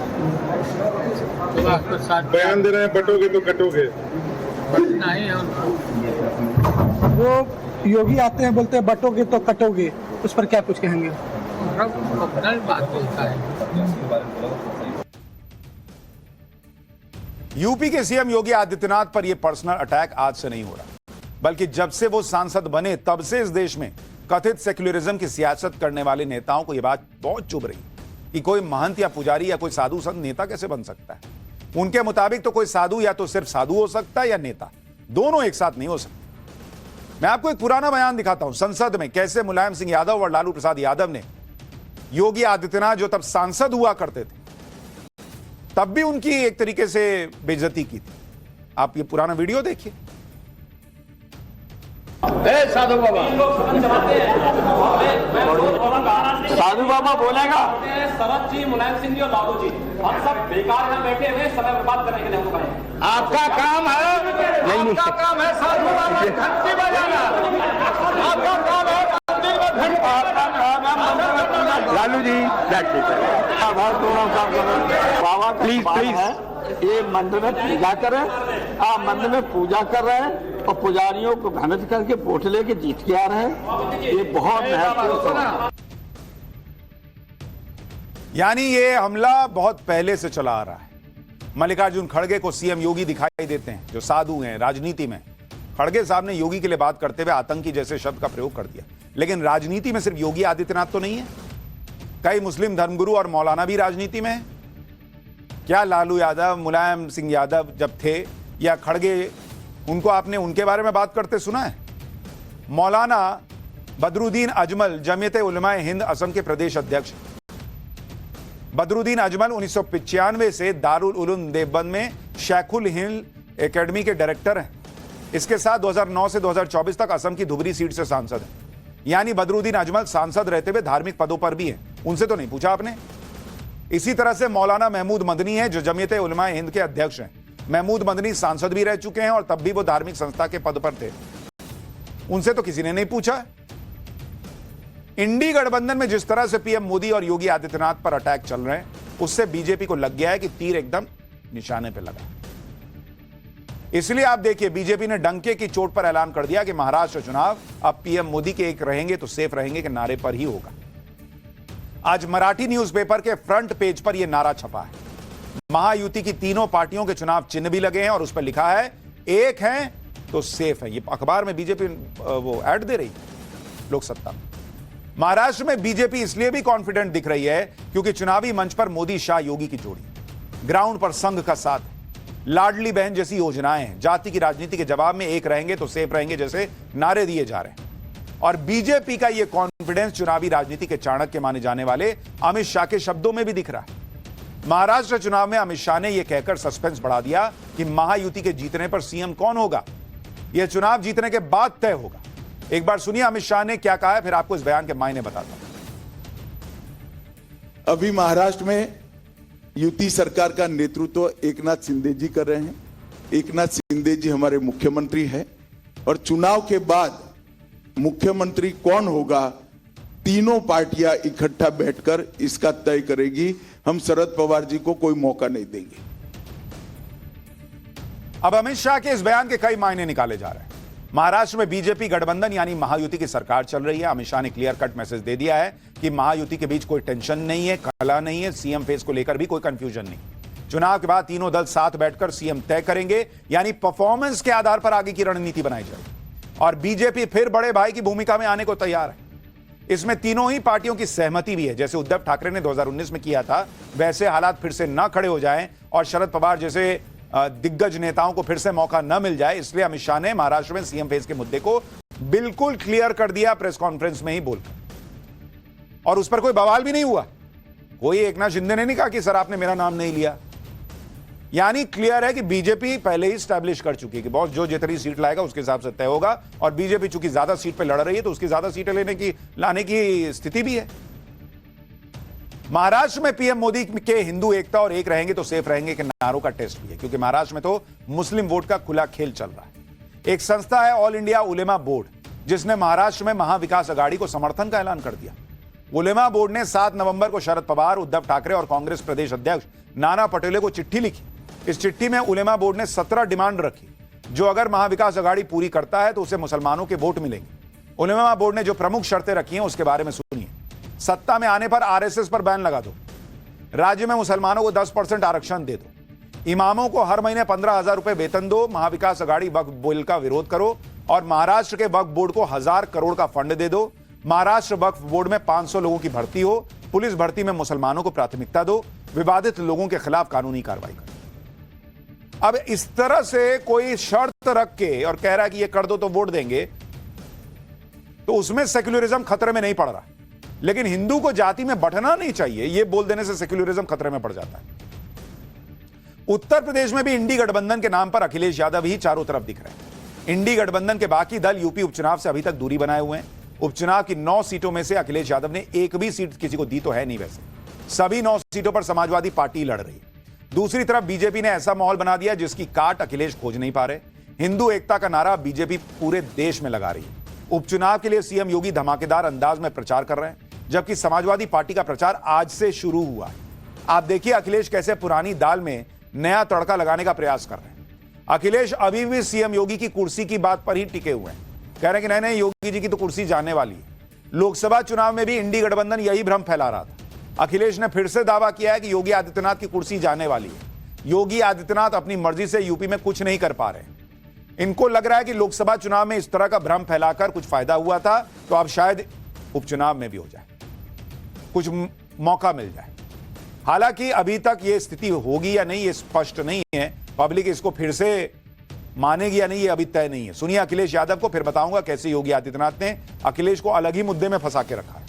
बयान दे रहे हैं बटोगे तो कटोगे, नहीं वो योगी आते हैं बोलते हैं बटोगे तो कटोगे, उस पर क्या कुछ कहेंगे? बात बोलता है। यूपी के सीएम योगी आदित्यनाथ पर यह पर्सनल अटैक आज से नहीं हो रहा, बल्कि जब से वो सांसद बने तब से इस देश में कथित सेक्युलरिज्म की सियासत करने वाले नेताओं को यह बात बहुत चुभ रही कि कोई महंत या पुजारी या कोई साधु संत नेता कैसे बन सकता है। उनके मुताबिक तो कोई साधु या तो सिर्फ साधु हो सकता है या नेता, दोनों एक साथ नहीं हो सकते। मैं आपको एक पुराना बयान दिखाता हूं, संसद में कैसे मुलायम सिंह यादव और लालू प्रसाद यादव ने योगी आदित्यनाथ जो तब सांसद हुआ करते थे तब भी उनकी एक तरीके से बेइज्जती की थी। आप ये पुराना वीडियो देखिए। साधु बाबा बोलेगा। शरद जी, मुलायम सिंह जी और लालू जी, हम सब बेकार में बैठे हुए समय बर्बाद करने के लिए हमको कहें। आपका काम है, आपका काम है साधु बाबा घंटी बजाना, आपका काम है मंदिर में घंटी, आपका काम है लालू जी। बाबा प्लीज ये मंदिर में पूजा करें। आप मंदिर में पूजा कर रहे हैं और पुजारियों को भ्रमित करके वोट लेके जीत के आ रहे हैं, ये बहुत महत्वपूर्ण है। यानी ये हमला बहुत पहले से चला आ रहा है। मल्लिकार्जुन खड़गे को सीएम योगी दिखाई देते हैं, जो साधु हैं राजनीति में। खड़गे साहब ने योगी के लिए बात करते हुए आतंकी जैसे शब्द का प्रयोग कर दिया, लेकिन राजनीति में सिर्फ योगी आदित्यनाथ तो नहीं है, कई मुस्लिम धर्मगुरु और मौलाना भी राजनीति में है। क्या लालू यादव, मुलायम सिंह यादव जब थे या खड़गे, उनको आपने उनके बारे में बात करते सुना है? मौलाना बदरुद्दीन अजमल जमीयत उलमाए हिंद असम के प्रदेश अध्यक्ष। बदरुद्दीन अजमल 1995 से दारुल उलूम देवबंद में शेखुल हिंद एकेडमी के डायरेक्टर हैं। इसके साथ 2009 से 2024 तक असम की धुबरी सीट से सांसद हैं। यानी बदरुद्दीन अजमल सांसद रहते हुए धार्मिक पदों पर भी हैं। उनसे तो नहीं पूछा आपने। इसी तरह से मौलाना महमूद मदनी है, जो जमीयत उलमाए हिंद के अध्यक्ष हैं। महमूद मदनी सांसद भी रह चुके हैं और तब भी वो धार्मिक संस्था के पद पर थे। उनसे तो किसी ने नहीं पूछा। इंडी गठबंधन में जिस तरह से पीएम मोदी और योगी आदित्यनाथ पर अटैक चल रहे हैं, उससे बीजेपी को लग गया है कि तीर एकदम निशाने पर लगा। इसलिए आप देखिए, बीजेपी ने डंके की चोट पर ऐलान कर दिया कि महाराष्ट्र चुनाव अब पीएम मोदी के एक रहेंगे तो सेफ रहेंगे के नारे पर ही होगा। आज मराठी न्यूज़पेपर के फ्रंट पेज पर यह नारा छपा है। महायुति की तीनों पार्टियों के चुनाव चिन्ह भी लगे हैं और उस पर लिखा है एक है तो सेफ है। ये अखबार में बीजेपी वो ऐड दे रही है लोक सत्ता में। महाराष्ट्र में बीजेपी इसलिए भी कॉन्फिडेंट दिख रही है क्योंकि चुनावी मंच पर मोदी शाह योगी की जोड़ी, ग्राउंड पर संघ का साथ, लाडली बहन जैसी योजनाएं हैं, जाति की राजनीति के जवाब में एक रहेंगे तो सेफ रहेंगे जैसे नारे दिए जा रहे हैं। और बीजेपी का यह कॉन्फिडेंस चुनावी राजनीति के चाणक्य माने जाने वाले अमित शाह के शब्दों में भी दिख रहा है। महाराष्ट्र चुनाव में अमित शाह ने यह कहकर सस्पेंस बढ़ा दिया कि महायुति के जीतने पर सीएम कौन होगा, यह चुनाव जीतने के बाद तय होगा। एक बार सुनिए अमित शाह ने क्या कहा है, फिर आपको इस बयान के मायने बताता हूं। अभी महाराष्ट्र में युति सरकार का नेतृत्व एकनाथ शिंदे जी कर रहे हैं। एकनाथ शिंदे जी हमारे मुख्यमंत्री हैं और चुनाव के बाद मुख्यमंत्री कौन होगा, तीनों पार्टियां इकट्ठा बैठकर इसका तय करेगी। हम शरद पवार जी को कोई मौका नहीं देंगे। अब अमित शाह के इस बयान के कई मायने निकाले जा रहे हैं। महाराष्ट्र में बीजेपी गठबंधन यानी महायुति की सरकार चल रही है। अमित शाह ने क्लियर कट मैसेज दे दिया है कि महायुति के बीच कोई टेंशन नहीं है, कला नहीं है, सीएम फेस को लेकर भी कोई कंफ्यूजन नहीं। चुनाव के बाद तीनों दल साथ बैठकर सीएम तय करेंगे, यानी परफॉर्मेंस के आधार पर आगे की रणनीति बनाई जाएगी। और बीजेपी फिर बड़े भाई की भूमिका में आने को तैयार है। इसमें तीनों ही पार्टियों की सहमति भी है। जैसे उद्धव ठाकरे ने 2019 में किया था, वैसे हालात फिर से न खड़े हो जाएं और शरद पवार जैसे दिग्गज नेताओं को फिर से मौका न मिल जाए, इसलिए अमित शाह ने महाराष्ट्र में सीएम फेस के मुद्दे को बिल्कुल क्लियर कर दिया प्रेस कॉन्फ्रेंस में ही बोलकर। और उस पर कोई बवाल भी नहीं हुआ। कोई एकनाथ शिंदे ने नहीं कहा कि सर आपने मेरा नाम नहीं लिया। यानी क्लियर है कि बीजेपी पहले ही स्टैब्लिश कर चुकी है कि बॉस जो जितनी सीट लाएगा उसके हिसाब से तय होगा। और बीजेपी चूंकि ज्यादा सीट पे लड़ रही है तो उसकी ज्यादा सीटें लाने की स्थिति भी है। महाराष्ट्र में पीएम मोदी के हिंदू एकता और एक रहेंगे तो सेफ रहेंगे के नारों का टेस्ट भी है, क्योंकि महाराष्ट्र में तो मुस्लिम वोट का खुला खेल चल रहा है। एक संस्था है ऑल इंडिया उलेमा बोर्ड, जिसने महाराष्ट्र में महाविकास अघाड़ी को समर्थन का ऐलान कर दिया। उलेमा बोर्ड ने 7 नवंबर को शरद पवार, उद्धव ठाकरे और कांग्रेस प्रदेश अध्यक्ष नाना पटोले को चिट्ठी लिखी। इस चिट्ठी में उलेमा बोर्ड ने 17 डिमांड रखी, जो अगर महाविकास अघाड़ी पूरी करता है तो उसे मुसलमानों के वोट मिलेंगे। उलेमा बोर्ड ने जो प्रमुख शर्तें रखी हैं उसके बारे में सुनिए। सत्ता में आने पर आरएसएस पर बैन लगा दो, राज्य में मुसलमानों को 10% आरक्षण दे दो, इमामों को हर महीने 15,000 रुपए वेतन दो, महाविकास अघाड़ी वक्फ बिल का विरोध करो और महाराष्ट्र के वक्फ बोर्ड को 1000 करोड़ का फंड दे दो। महाराष्ट्र वक्फ बोर्ड में 500 लोगों की भर्ती हो, पुलिस भर्ती में मुसलमानों को प्राथमिकता दो, विवादित लोगों के खिलाफ कानूनी कार्रवाई करो। अब इस तरह से कोई शर्त रख के और कह रहा है कि ये कर दो तो वोट देंगे, तो उसमें सेक्युलरिज्म खतरे में नहीं पड़ रहा। लेकिन हिंदू को जाति में बंटना नहीं चाहिए, यह बोल देने से सेक्युलरिज्म खतरे में पड़ जाता है। उत्तर प्रदेश में भी इंडी गठबंधन के नाम पर अखिलेश यादव ही चारों तरफ दिख रहे हैं। इंडी गठबंधन के बाकी दल यूपी उपचुनाव से अभी तक दूरी बनाए हुए हैं। उपचुनाव की 9 सीटों में से अखिलेश यादव ने एक भी सीट किसी को दी तो है नहीं, वैसे सभी 9 सीटों पर समाजवादी पार्टी लड़ रही है। दूसरी तरफ बीजेपी ने ऐसा माहौल बना दिया जिसकी काट अखिलेश खोज नहीं पा रहे। हिंदू एकता का नारा बीजेपी पूरे देश में लगा रही है। उपचुनाव के लिए सीएम योगी धमाकेदार अंदाज में प्रचार कर रहे हैं, जबकि समाजवादी पार्टी का प्रचार आज से शुरू हुआ है। आप देखिए अखिलेश कैसे पुरानी दाल में नया तड़का लगाने का प्रयास कर रहे हैं। अखिलेश अभी भी सीएम योगी की कुर्सी की बात पर ही टिके हुए हैं, कह रहे हैं कि नहीं नहीं, योगी जी की तो कुर्सी जाने वाली है। लोकसभा चुनाव में भी इंडी गठबंधन यही भ्रम फैला रहा था। अखिलेश ने फिर से दावा किया है कि योगी आदित्यनाथ की कुर्सी जाने वाली है। योगी आदित्यनाथ अपनी मर्जी से यूपी में कुछ नहीं कर पा रहे। इनको लग रहा है कि लोकसभा चुनाव में इस तरह का भ्रम फैलाकर कुछ फायदा हुआ था, तो अब शायद उपचुनाव में भी हो जाए, कुछ मौका मिल जाए। हालांकि अभी तक यह स्थिति होगी या नहीं ये स्पष्ट नहीं है। पब्लिक इसको फिर से मानेगी या नहीं ये अभी तय नहीं है। सुनिए अखिलेश यादव को, फिर बताऊंगा कैसे योगी आदित्यनाथ ने अखिलेश को अलग ही मुद्दे में फंसा के रखा है।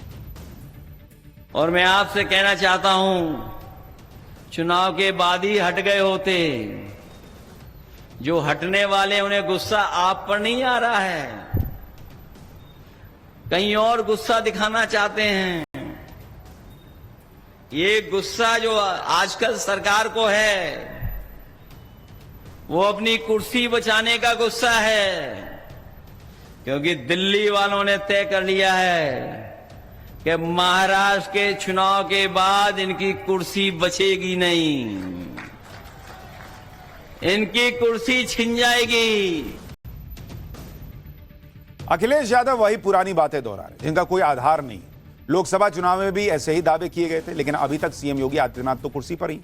और मैं आपसे कहना चाहता हूं, चुनाव के बाद ही हट गए होते। जो हटने वाले उन्हें गुस्सा आप पर नहीं आ रहा है, कहीं और गुस्सा दिखाना चाहते हैं। ये गुस्सा जो आजकल सरकार को है वो अपनी कुर्सी बचाने का गुस्सा है, क्योंकि दिल्ली वालों ने तय कर लिया है कि महाराष्ट्र के चुनाव के बाद इनकी कुर्सी बचेगी नहीं, इनकी कुर्सी छिन जाएगी। अखिलेश यादव वही पुरानी बातें दोहरा रहे जिनका कोई आधार नहीं। लोकसभा चुनाव में भी ऐसे ही दावे किए गए थे, लेकिन अभी तक सीएम योगी आदित्यनाथ तो कुर्सी पर ही।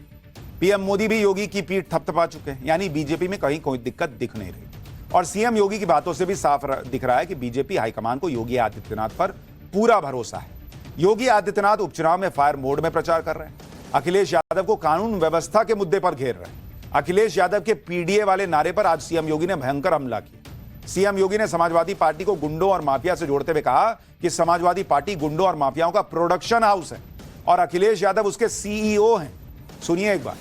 पीएम मोदी भी योगी की पीठ थपथपा चुके हैं, यानी बीजेपी में कहीं कोई दिक्कत दिख नहीं रही। और सीएम योगी की बातों से भी साफ दिख रहा है कि बीजेपी हाईकमान को योगी आदित्यनाथ पर पूरा भरोसा है। योगी आदित्यनाथ उपचुनाव में फायर मोड में प्रचार कर रहे हैं। अखिलेश यादव को कानून व्यवस्था के मुद्दे पर घेर रहे हैं। अखिलेश यादव के पीडीए वाले नारे पर आज सीएम योगी ने भयंकर हमला किया। सीएम योगी ने समाजवादी पार्टी को गुंडों और माफिया से जोड़ते हुए कहा कि समाजवादी पार्टी गुंडों और माफियाओं का प्रोडक्शन हाउस है और अखिलेश यादव उसके सीईओ हैं। सुनिए एक बार।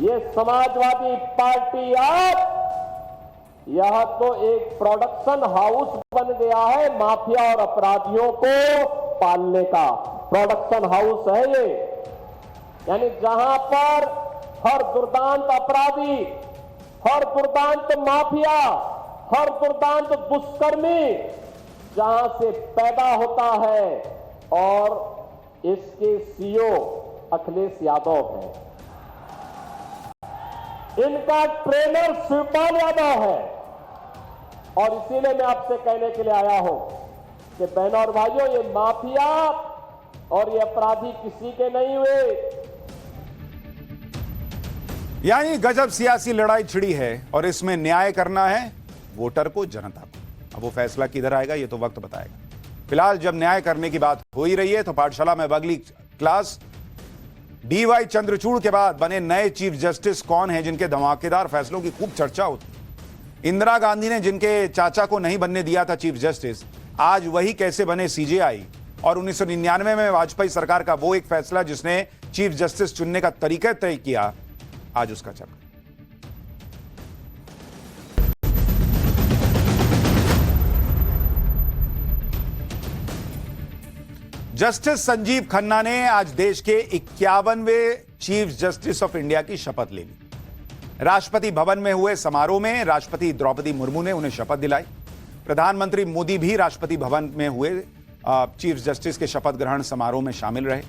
ये समाजवादी पार्टी आप यह तो एक प्रोडक्शन हाउस बन गया है, माफिया और अपराधियों को पालने का प्रोडक्शन हाउस है ये। यानी जहां पर हर दुर्दांत अपराधी, हर दुर्दांत माफिया, हर दुर्दांत दुष्कर्मी जहां से पैदा होता है, और इसके सीईओ अखिलेश यादव है। इनका ट्रेनर शिवपाल यादव है। और इसीलिए मैं आपसे कहने के लिए आया हूं कि बहनों और भाइयों, ये माफिया और ये अपराधी किसी के नहीं हुए। यानी गजब सियासी लड़ाई छिड़ी है और इसमें न्याय करना है वोटर को, जनता को। अब वो फैसला किधर आएगा ये तो वक्त बताएगा। फिलहाल जब न्याय करने की बात हो ही रही है तो पाठशाला में अगली क्लास डीवाई चंद्रचूड़ के बाद बने नए चीफ जस्टिस कौन हैं जिनके धमाकेदार फैसलों की खूब चर्चा होती। इंदिरा गांधी ने जिनके चाचा को नहीं बनने दिया था चीफ जस्टिस, आज वही कैसे बने सीजेआई। और 1999 में वाजपेयी सरकार का वो एक फैसला जिसने चीफ जस्टिस चुनने का तरीका तय किया, आज उसका चर्चा। जस्टिस संजीव खन्ना ने आज देश के 51वें चीफ जस्टिस ऑफ इंडिया की शपथ ले ली। राष्ट्रपति भवन में हुए समारोह में राष्ट्रपति द्रौपदी मुर्मू ने उन्हें शपथ दिलाई। प्रधानमंत्री मोदी भी राष्ट्रपति भवन में हुए चीफ जस्टिस के शपथ ग्रहण समारोह में शामिल रहे।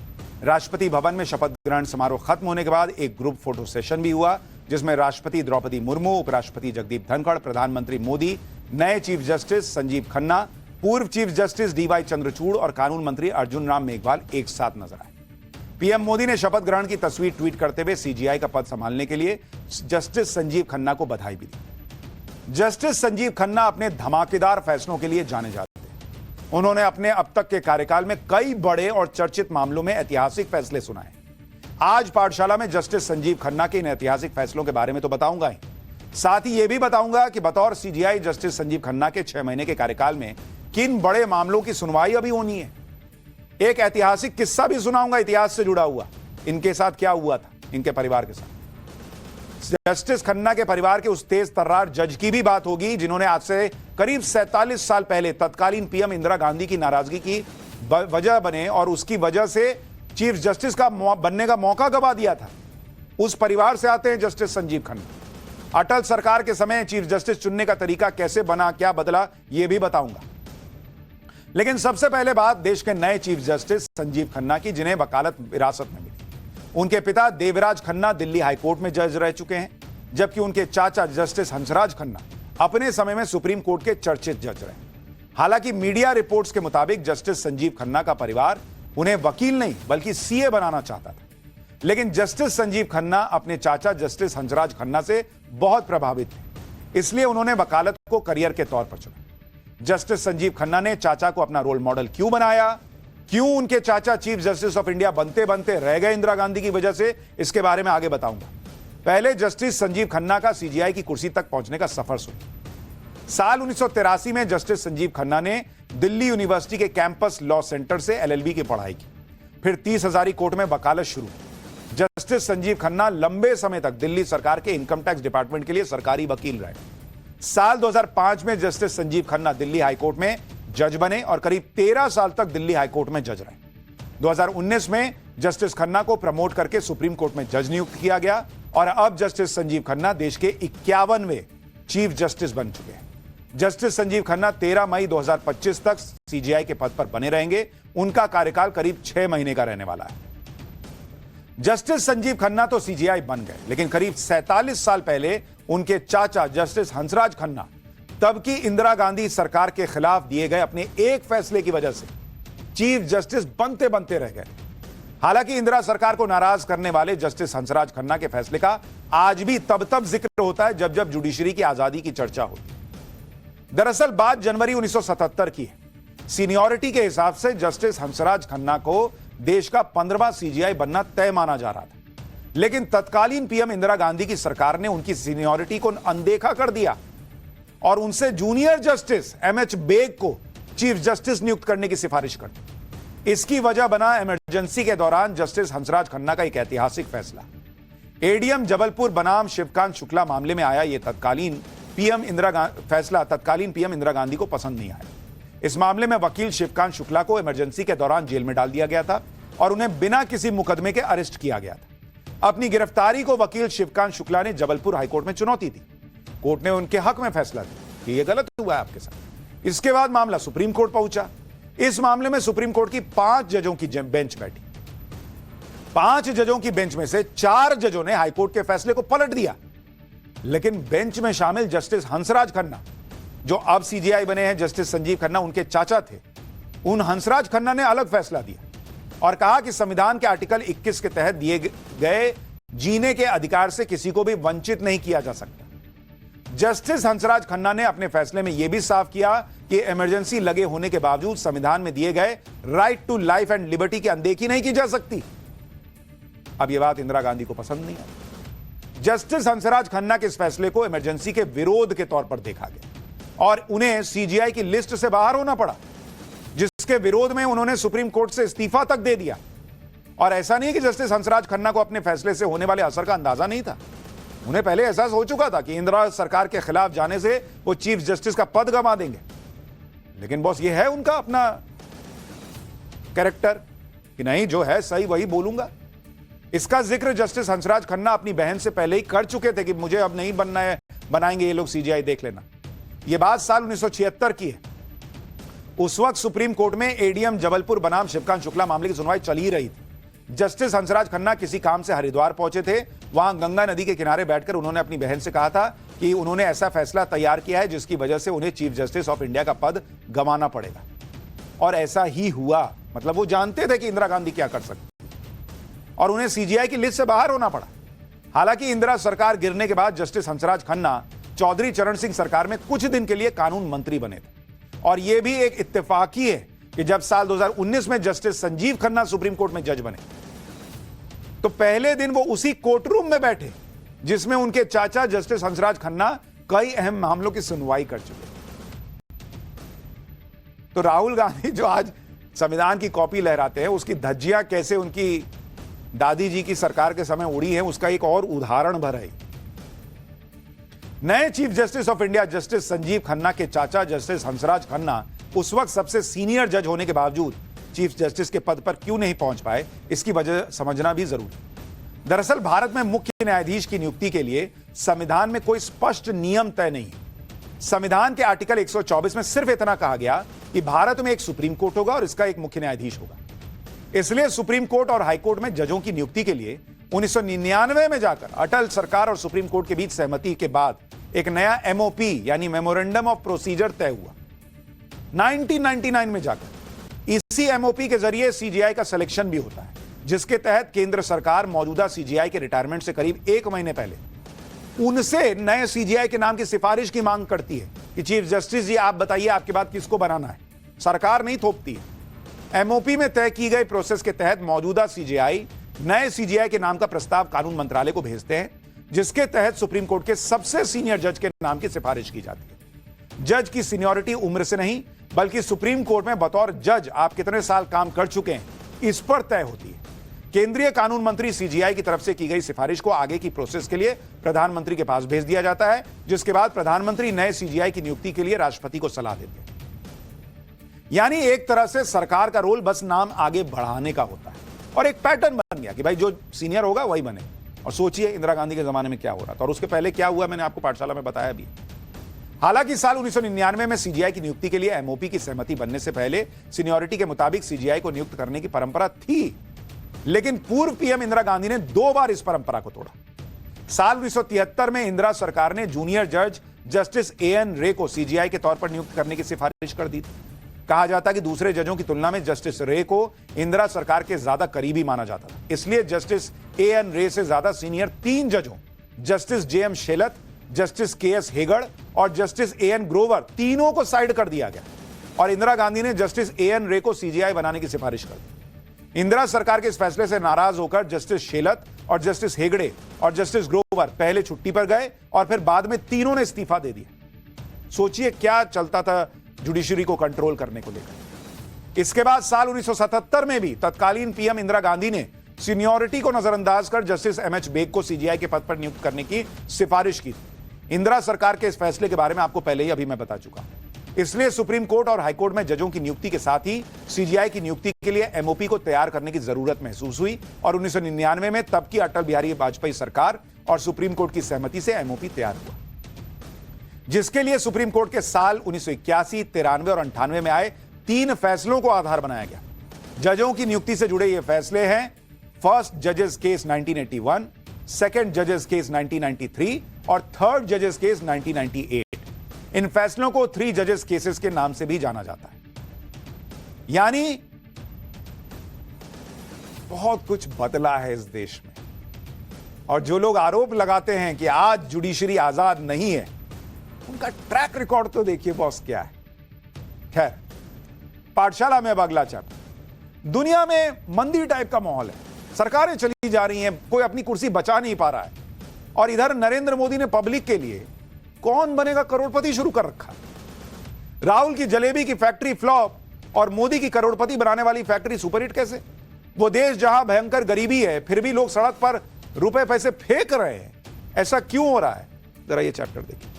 राष्ट्रपति भवन में शपथ ग्रहण समारोह खत्म होने के बाद एक ग्रुप फोटो सेशन भी हुआ जिसमें राष्ट्रपति द्रौपदी मुर्मू, उपराष्ट्रपति जगदीप धनखड़, प्रधानमंत्री मोदी, नए चीफ जस्टिस संजीव खन्ना, पूर्व चीफ जस्टिस डीवाई चंद्रचूड़ और कानून मंत्री अर्जुन राम मेघवाल एक साथ नजर आए। पीएम मोदी ने शपथ ग्रहण की तस्वीर ट्वीट करते हुए सीजेआई का पद संभालने के लिए जस्टिस संजीव खन्ना को बधाई भी दी। जस्टिस संजीव खन्ना अपने धमाकेदार फैसलों के लिए जाने जाते हैं। उन्होंने अपने अब तक के कार्यकाल में कई बड़े और चर्चित मामलों में ऐतिहासिक फैसले सुनाए। आज पाठशाला में जस्टिस संजीव खन्ना के इन ऐतिहासिक फैसलों के बारे में तो बताऊंगा ही, साथ ही यह भी बताऊंगा कि बतौर सीजेआई जस्टिस संजीव खन्ना के 6 महीने के कार्यकाल में किन बड़े मामलों की सुनवाई अभी होनी है। एक ऐतिहासिक किस्सा भी सुनाऊंगा इतिहास से जुड़ा हुआ, इनके साथ क्या हुआ था, इनके परिवार के साथ। जस्टिस खन्ना के परिवार के उस तेज तर्रार जज की भी बात होगी जिन्होंने आज से करीब 47 साल पहले तत्कालीन पीएम इंदिरा गांधी की नाराजगी की वजह बने और उसकी वजह से चीफ जस्टिस का बनने का मौका गवा दिया था। उस परिवार से आते हैं जस्टिस संजीव खन्ना। अटल सरकार के समय चीफ जस्टिस चुनने का तरीका कैसे बना, क्या बदला, यह भी बताऊंगा। लेकिन सबसे पहले बात देश के नए चीफ जस्टिस संजीव खन्ना की, जिन्हें वकालत विरासत में मिली। उनके पिता देवराज खन्ना दिल्ली हाईकोर्ट में जज रह चुके हैं, जबकि उनके चाचा जस्टिस हंसराज खन्ना अपने समय में सुप्रीम कोर्ट के चर्चित जज रहे। हालांकि मीडिया रिपोर्ट्स के मुताबिक जस्टिस संजीव खन्ना का परिवार उन्हें वकील नहीं बल्कि सीए बनाना चाहता था, लेकिन जस्टिस संजीव खन्ना अपने चाचा जस्टिस हंसराज खन्ना से बहुत प्रभावित थे, इसलिए उन्होंने वकालत को करियर के तौर पर चुना। जस्टिस संजीव खन्ना ने चाचा को अपना रोल मॉडल क्यों बनाया, क्यों उनके चाचा चीफ जस्टिस ऑफ इंडिया बनते बनते रह गए इंदिरा गांधी की वजह से, इसके बारे में आगे बताऊंगा। पहले जस्टिस संजीव खन्ना का सीजीआई की कुर्सी तक पहुंचने का सफर सुनिए। साल 1983 में जस्टिस संजीव खन्ना ने दिल्ली यूनिवर्सिटी के कैंपस लॉ सेंटर से एलएलबी की पढ़ाई की, फिर 30 हजारी कोर्ट में वकालत शुरू की। जस्टिस संजीव खन्ना लंबे समय तक दिल्ली सरकार के इनकम टैक्स डिपार्टमेंट के लिए सरकारी वकील रहे। साल 2005 में जस्टिस संजीव खन्ना दिल्ली हाईकोर्ट में जज बने और करीब 13 साल तक दिल्ली हाईकोर्ट में जज रहे। 2019 में जस्टिस खन्ना को प्रमोट करके सुप्रीम कोर्ट में जज नियुक्त किया गया और अब जस्टिस संजीव खन्ना देश के 51वें चीफ जस्टिस बन चुके हैं। जस्टिस संजीव खन्ना 13 मई 2025 तक सीजीआई के पद पर बने रहेंगे। उनका कार्यकाल करीब 6 महीने का रहने वाला है। जस्टिस संजीव खन्ना तो सीजीआई बन गए, लेकिन करीब 47 साल पहले उनके चाचा जस्टिस हंसराज खन्ना तब की इंदिरा गांधी सरकार के खिलाफ दिए गए अपने एक फैसले की वजह से चीफ जस्टिस बनते बनते रह गए। हालांकि इंदिरा सरकार को नाराज करने वाले जस्टिस हंसराज खन्ना के फैसले का आज भी तब तब जिक्र होता है जब जब जुडिशरी की आजादी की चर्चा होती है। दरअसल बात जनवरी 1977 की है। सीनियरिटी के हिसाब से जस्टिस हंसराज खन्ना को देश का 15वां सीजीआई बनना तय माना जा रहा था, लेकिन तत्कालीन पीएम इंदिरा गांधी की सरकार ने उनकी सीनियरिटी को अनदेखा कर दिया और उनसे जूनियर जस्टिस एमएच बेग को चीफ जस्टिस नियुक्त करने की सिफारिश कर दी। इसकी वजह बना इमरजेंसी के दौरान जस्टिस हंसराज खन्ना का एक ऐतिहासिक फैसला। एडीएम जबलपुर बनाम शिवकांत शुक्ला मामले में आया यह तत्कालीन पीएम इंदिरा गांधी को पसंद नहीं आया। इस मामले में वकील शिवकांत शुक्ला को इमरजेंसी के दौरान जेल में डाल दिया गया था और उन्हें बिना किसी मुकदमे के अरेस्ट किया गया था। अपनी गिरफ्तारी को वकील शिवकांत शुक्ला ने जबलपुर हाईकोर्ट में चुनौती दी। कोर्ट ने उनके हक में फैसला दिया कि यह गलत हुआ है आपके साथ। इसके बाद मामला सुप्रीम कोर्ट पहुंचा। इस मामले में सुप्रीम कोर्ट की 5 जजों की बेंच बैठी। 5 जजों की बेंच में से 4 जजों ने हाईकोर्ट के फैसले को पलट दिया, लेकिन बेंच में शामिल जस्टिस हंसराज खन्ना, जो अब सीजीआई बने हैं, जस्टिस संजीव खन्ना उनके चाचा थे, उन हंसराज खन्ना ने अलग फैसला दिया और कहा कि संविधान के आर्टिकल 21 के तहत दिए गए जीने के अधिकार से किसी को भी वंचित नहीं किया जा सकता। जस्टिस हंसराज खन्ना ने अपने फैसले में यह भी साफ किया कि इमरजेंसी लगे होने के बावजूद संविधान में दिए गए right to life and liberty की अनदेखी नहीं की जा सकती। अब यह बात इंदिरा गांधी को पसंद नहीं आई। जस्टिस हंसराज खन्ना के इस फैसले को इमरजेंसी के विरोध के तौर पर देखा गया और उन्हें सीजीआई की लिस्ट से बाहर होना पड़ा, जिसके विरोध में उन्होंने सुप्रीम कोर्ट से इस्तीफा तक दे दिया। और ऐसा नहीं कि जस्टिस हंसराज खन्ना को अपने फैसले से होने वाले असर का अंदाजा नहीं था। उन्हें पहले एहसास हो चुका था कि इंदिरा सरकार के खिलाफ जाने से वो चीफ जस्टिस का पद गंवा देंगे, लेकिन बॉस ये है उनका अपना कैरेक्टर कि नहीं, जो है सही वही बोलूंगा। इसका जिक्र जस्टिस हंसराज खन्ना अपनी बहन से पहले ही कर चुके थे कि मुझे अब नहीं बनना है, बनाएंगे ये लोग सीजीआई, देख लेना। यह बात साल 1976 की है। उस वक्त सुप्रीम कोर्ट में एडीएम जबलपुर बनाम शिवकांत शुक्ला मामले की सुनवाई चल ही रही थी। जस्टिस हंसराज खन्ना किसी काम से हरिद्वार पहुंचे थे। वहां गंगा नदी के किनारे बैठकर उन्होंने अपनी बहन से कहा था कि उन्होंने ऐसा फैसला तैयार किया है जिसकी वजह से उन्हें चीफ जस्टिस ऑफ इंडिया का पद गंवाना पड़ेगा। और ऐसा ही हुआ। मतलब वो जानते थे कि इंदिरा गांधी क्या कर सकती और उन्हें सीजीआई की लिस्ट से बाहर होना पड़ा। हालांकि इंदिरा सरकार गिरने के बाद जस्टिस हंसराज खन्ना चौधरी चरण सिंह सरकार में कुछ दिन के लिए कानून मंत्री बने थे। और यह भी एक इत्तेफाकी है कि जब साल 2019 में justice Sanjeev Khanna supreme court में जज बने तो पहले दिन वो उसी कोर्ट रूम में बैठे जिसमें उनके चाचा जस्टिस हंसराज खन्ना कई अहम मामलों की सुनवाई कर चुके। तो राहुल गांधी जो आज संविधान की कॉपी लहराते हैं, उसकी धज्जियां कैसे उनकी दादी जी की सरकार के समय उड़ी है, उसका एक और उदाहरण भर है। नए chief justice of India justice Sanjeev Khanna के चाचा जस्टिस हंसराज खन्ना उस वक्त सबसे सीनियर जज होने के बावजूद चीफ जस्टिस के पद पर क्यों नहीं पहुंच पाए, इसकी वजह समझना भी जरूरी है। दरअसल भारत में मुख्य न्यायाधीश की नियुक्ति के लिए संविधान में कोई स्पष्ट नियम तय नहीं है। संविधान के आर्टिकल 124 में सिर्फ इतना कहा गया कि भारत में एक सुप्रीम कोर्ट होगा और इसका एक मुख्य न्यायाधीश होगा। इसलिए सुप्रीम कोर्ट और हाई कोर्ट में जजों की नियुक्ति के लिए 1999 में जाकर अटल सरकार और सुप्रीम कोर्ट के बीच सहमति के बाद एक नया एमओपी यानी मेमोरेंडम ऑफ प्रोसीजर तय हुआ 1999 में जाकर। इसी एमओपी के जरिए सीजीआई का सिलेक्शन भी होता है, जिसके तहत केंद्र सरकार मौजूदा सीजीआई के रिटायरमेंट से करीब 1 महीने पहले उनसे नए सीजीआई के नाम की सिफारिश की मांग करती है कि चीफ जस्टिस जी आप बताइए आपके बाद किसको बनाना है। सरकार नहीं थोपती है। एमओपी में तय की गई प्रोसेस के तहत मौजूदा सीजीआई नए सीजीआई के नाम का प्रस्ताव कानून मंत्रालय को भेजते हैं, जिसके तहत सुप्रीम कोर्ट के सबसे सीनियर जज के नाम की सिफारिश की जाती है। जज की सीनियरिटी उम्र से नहीं बल्कि सुप्रीम कोर्ट में बतौर जज आप कितने साल काम कर चुके हैं इस पर तय होती है। केंद्रीय कानून मंत्री सीजीआई की तरफ से की गई सिफारिश को आगे की प्रोसेस के लिए प्रधानमंत्री के पास भेज दिया जाता है, जिसके बाद प्रधानमंत्री नए सीजीआई की नियुक्ति के लिए राष्ट्रपति को सलाह देते हैं। यानी एक तरह से सरकार का रोल बस नाम आगे बढ़ाने का होता है और एक पैटर्न बन गया कि भाई जो सीनियर होगा वही बने। और सोचिए इंदिरा गांधी के जमाने में क्या हो रहा था और उसके पहले क्या हुआ, मैंने आपको पाठशाला में बताया भी। हालांकि साल 1999 में सीजीआई की नियुक्ति के लिए एमओपी की सहमति बनने से पहले सीनियरिटी के मुताबिक सीजीआई को नियुक्त करने की परंपरा थी, लेकिन पूर्व पीएम इंदिरा गांधी ने 2 बार इस परंपरा को तोड़ा। साल 1973 में इंदिरा सरकार ने जूनियर जज जस्टिस एएन रे को सीजीआई के तौर पर नियुक्त करने की सिफारिश कर दी थी। कहा जाता कि दूसरे जजों की तुलना में जस्टिस रे को इंदिरा सरकार के ज्यादा करीबी माना जाता था, इसलिए जस्टिस एएन रे से ज्यादा सीनियर 3 जजों जस्टिस जेएम शेलत, जस्टिस केएस हेगड़ और जस्टिस एएन ग्रोवर तीनों को साइड कर दिया गया और इंदिरा गांधी ने जस्टिस एएन रे को सीजीआई बनाने की सिफारिश कर दी। इंदिरा सरकार के इस फैसले से नाराज होकर जस्टिस शेलत और जस्टिस हेगड़े और जस्टिस ग्रोवर पहले छुट्टी पर गए और फिर बाद में तीनों ने इस्तीफा दे दिया। सोचिए क्या चलता था जुडिशरी को कंट्रोल करने को लेकर। इसके बाद साल 1977 में भी तत्कालीन पीएम इंदिरा गांधी ने सीनियरिटी को नजरअंदाज कर जस्टिस एमएच बेग को सीजीआई के पद पर नियुक्त करने की सिफारिश की थी। इंदिरा सरकार के इस फैसले के बारे में आपको पहले ही अभी मैं बता चुका हूं। इसलिए सुप्रीम कोर्ट और हाईकोर्ट में जजों की नियुक्ति के साथ ही सीजीआई की नियुक्ति के लिए एमओपी को तैयार करने की जरूरत महसूस हुई और 1999 में तब की अटल बिहारी वाजपेयी सरकार और सुप्रीम कोर्ट की सहमति से एमओपी तैयार हुआ, जिसके लिए सुप्रीम कोर्ट के साल 1981, 93 और 98 में आए 3 फैसलों को आधार बनाया गया। जजों की नियुक्ति से जुड़े ये फैसले हैं फर्स्ट जजेस केस 1981, सेकंड जजेस केस 1993 और थर्ड जजेस केस 1998। इन फैसलों को 3 जजेस केसेस के नाम से भी जाना जाता है। यानी बहुत कुछ बदला है इस देश में और जो लोग आरोप लगाते हैं कि आज जुडिशरी आजाद नहीं है, उनका ट्रैक रिकॉर्ड तो देखिए बॉस क्या है। खैर, पाठशाला में अब अगला चैप्टर। दुनिया में मंदी टाइप का माहौल है, सरकारें चली जा रही हैं, कोई अपनी कुर्सी बचा नहीं पा रहा है और इधर नरेंद्र मोदी ने पब्लिक के लिए कौन बनेगा करोड़पति शुरू कर रखा। राहुल की जलेबी की फैक्ट्री फ्लॉप और मोदी की करोड़पति बनाने वाली फैक्ट्री सुपरहिट कैसे? वो देश जहां भयंकर गरीबी है फिर भी लोग सड़क पर रुपए पैसे फेंक रहे हैं, ऐसा क्यों हो रहा है? जरा ये चैप्टर देखिए।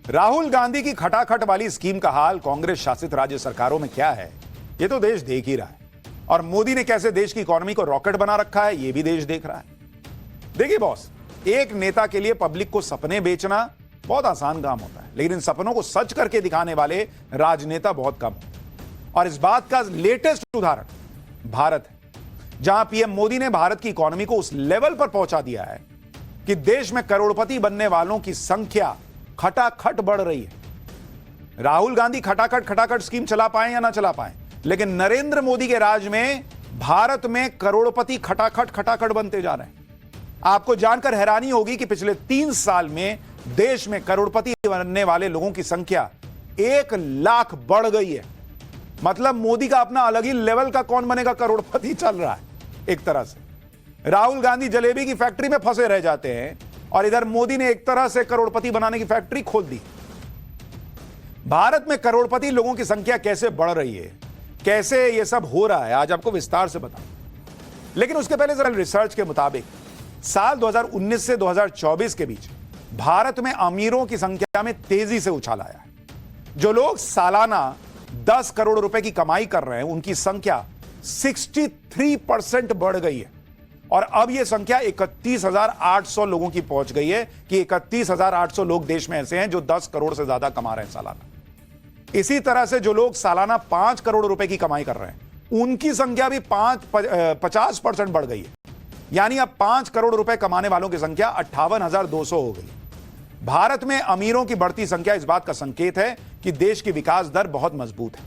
राहुल गांधी की खटाखट वाली स्कीम का हाल कांग्रेस शासित राज्य सरकारों में क्या है, यह तो देश देख ही रहा है। और मोदी ने कैसे देश की इकोनॉमी को रॉकेट बना रखा है, यह भी देश देख रहा है। देखिए बॉस, एक नेता के लिए पब्लिक को सपने बेचना बहुत आसान काम होता है, लेकिन इन सपनों को सच करके दिखाने वाले राजनेता बहुत कम हैं। और इस बात का लेटेस्ट उदाहरण भारत है, जहां पीएम मोदी ने भारत की इकोनॉमी को उस लेवल पर पहुंचा दिया है कि देश में करोड़पति बनने वालों की संख्या खटाखट बढ़ रही है। राहुल गांधी खटाखट स्कीम चला पाए या ना चला पाए, लेकिन नरेंद्र मोदी के राज में भारत में करोड़पति खटाखट बनते जा रहे हैं। आपको जानकर हैरानी होगी कि पिछले 3 साल में देश में करोड़पति बनने वाले लोगों की संख्या 1 लाख बढ़ गई है। मतलब मोदी का अपना अलग ही लेवल का कौन बनेगा करोड़पति चल रहा है एक तरह से। राहुल गांधी जलेबी की फैक्ट्री में फंसे रह जाते हैं और इधर मोदी ने एक तरह से करोड़पति बनाने की फैक्ट्री खोल दी। भारत में करोड़पति लोगों की संख्या कैसे बढ़ रही है, कैसे यह सब हो रहा है, आज आपको विस्तार से बताऊं। लेकिन उसके पहले जरा रिसर्च के मुताबिक साल 2019 से 2024 के बीच भारत में अमीरों की संख्या में तेजी से उछाल आया है। जो लोग सालाना 10 करोड़ रुपए की कमाई कर रहे हैं, उनकी संख्या 63% बढ़ गई है और अब यह संख्या 31,800 लोगों की पहुंच गई है कि 31,800 लोग देश में ऐसे हैं जो 10 करोड़ से ज्यादा कमा रहे हैं सालाना। इसी तरह से जो लोग सालाना 5 करोड़ रुपए की कमाई कर रहे हैं उनकी संख्या भी 50% बढ़ गई है। यानी अब 5 करोड़ रुपए कमाने वालों की संख्या 58,200 हो गई। भारत में अमीरों की बढ़ती संख्या इस बात का संकेत है कि देश की विकास दर बहुत मजबूत है।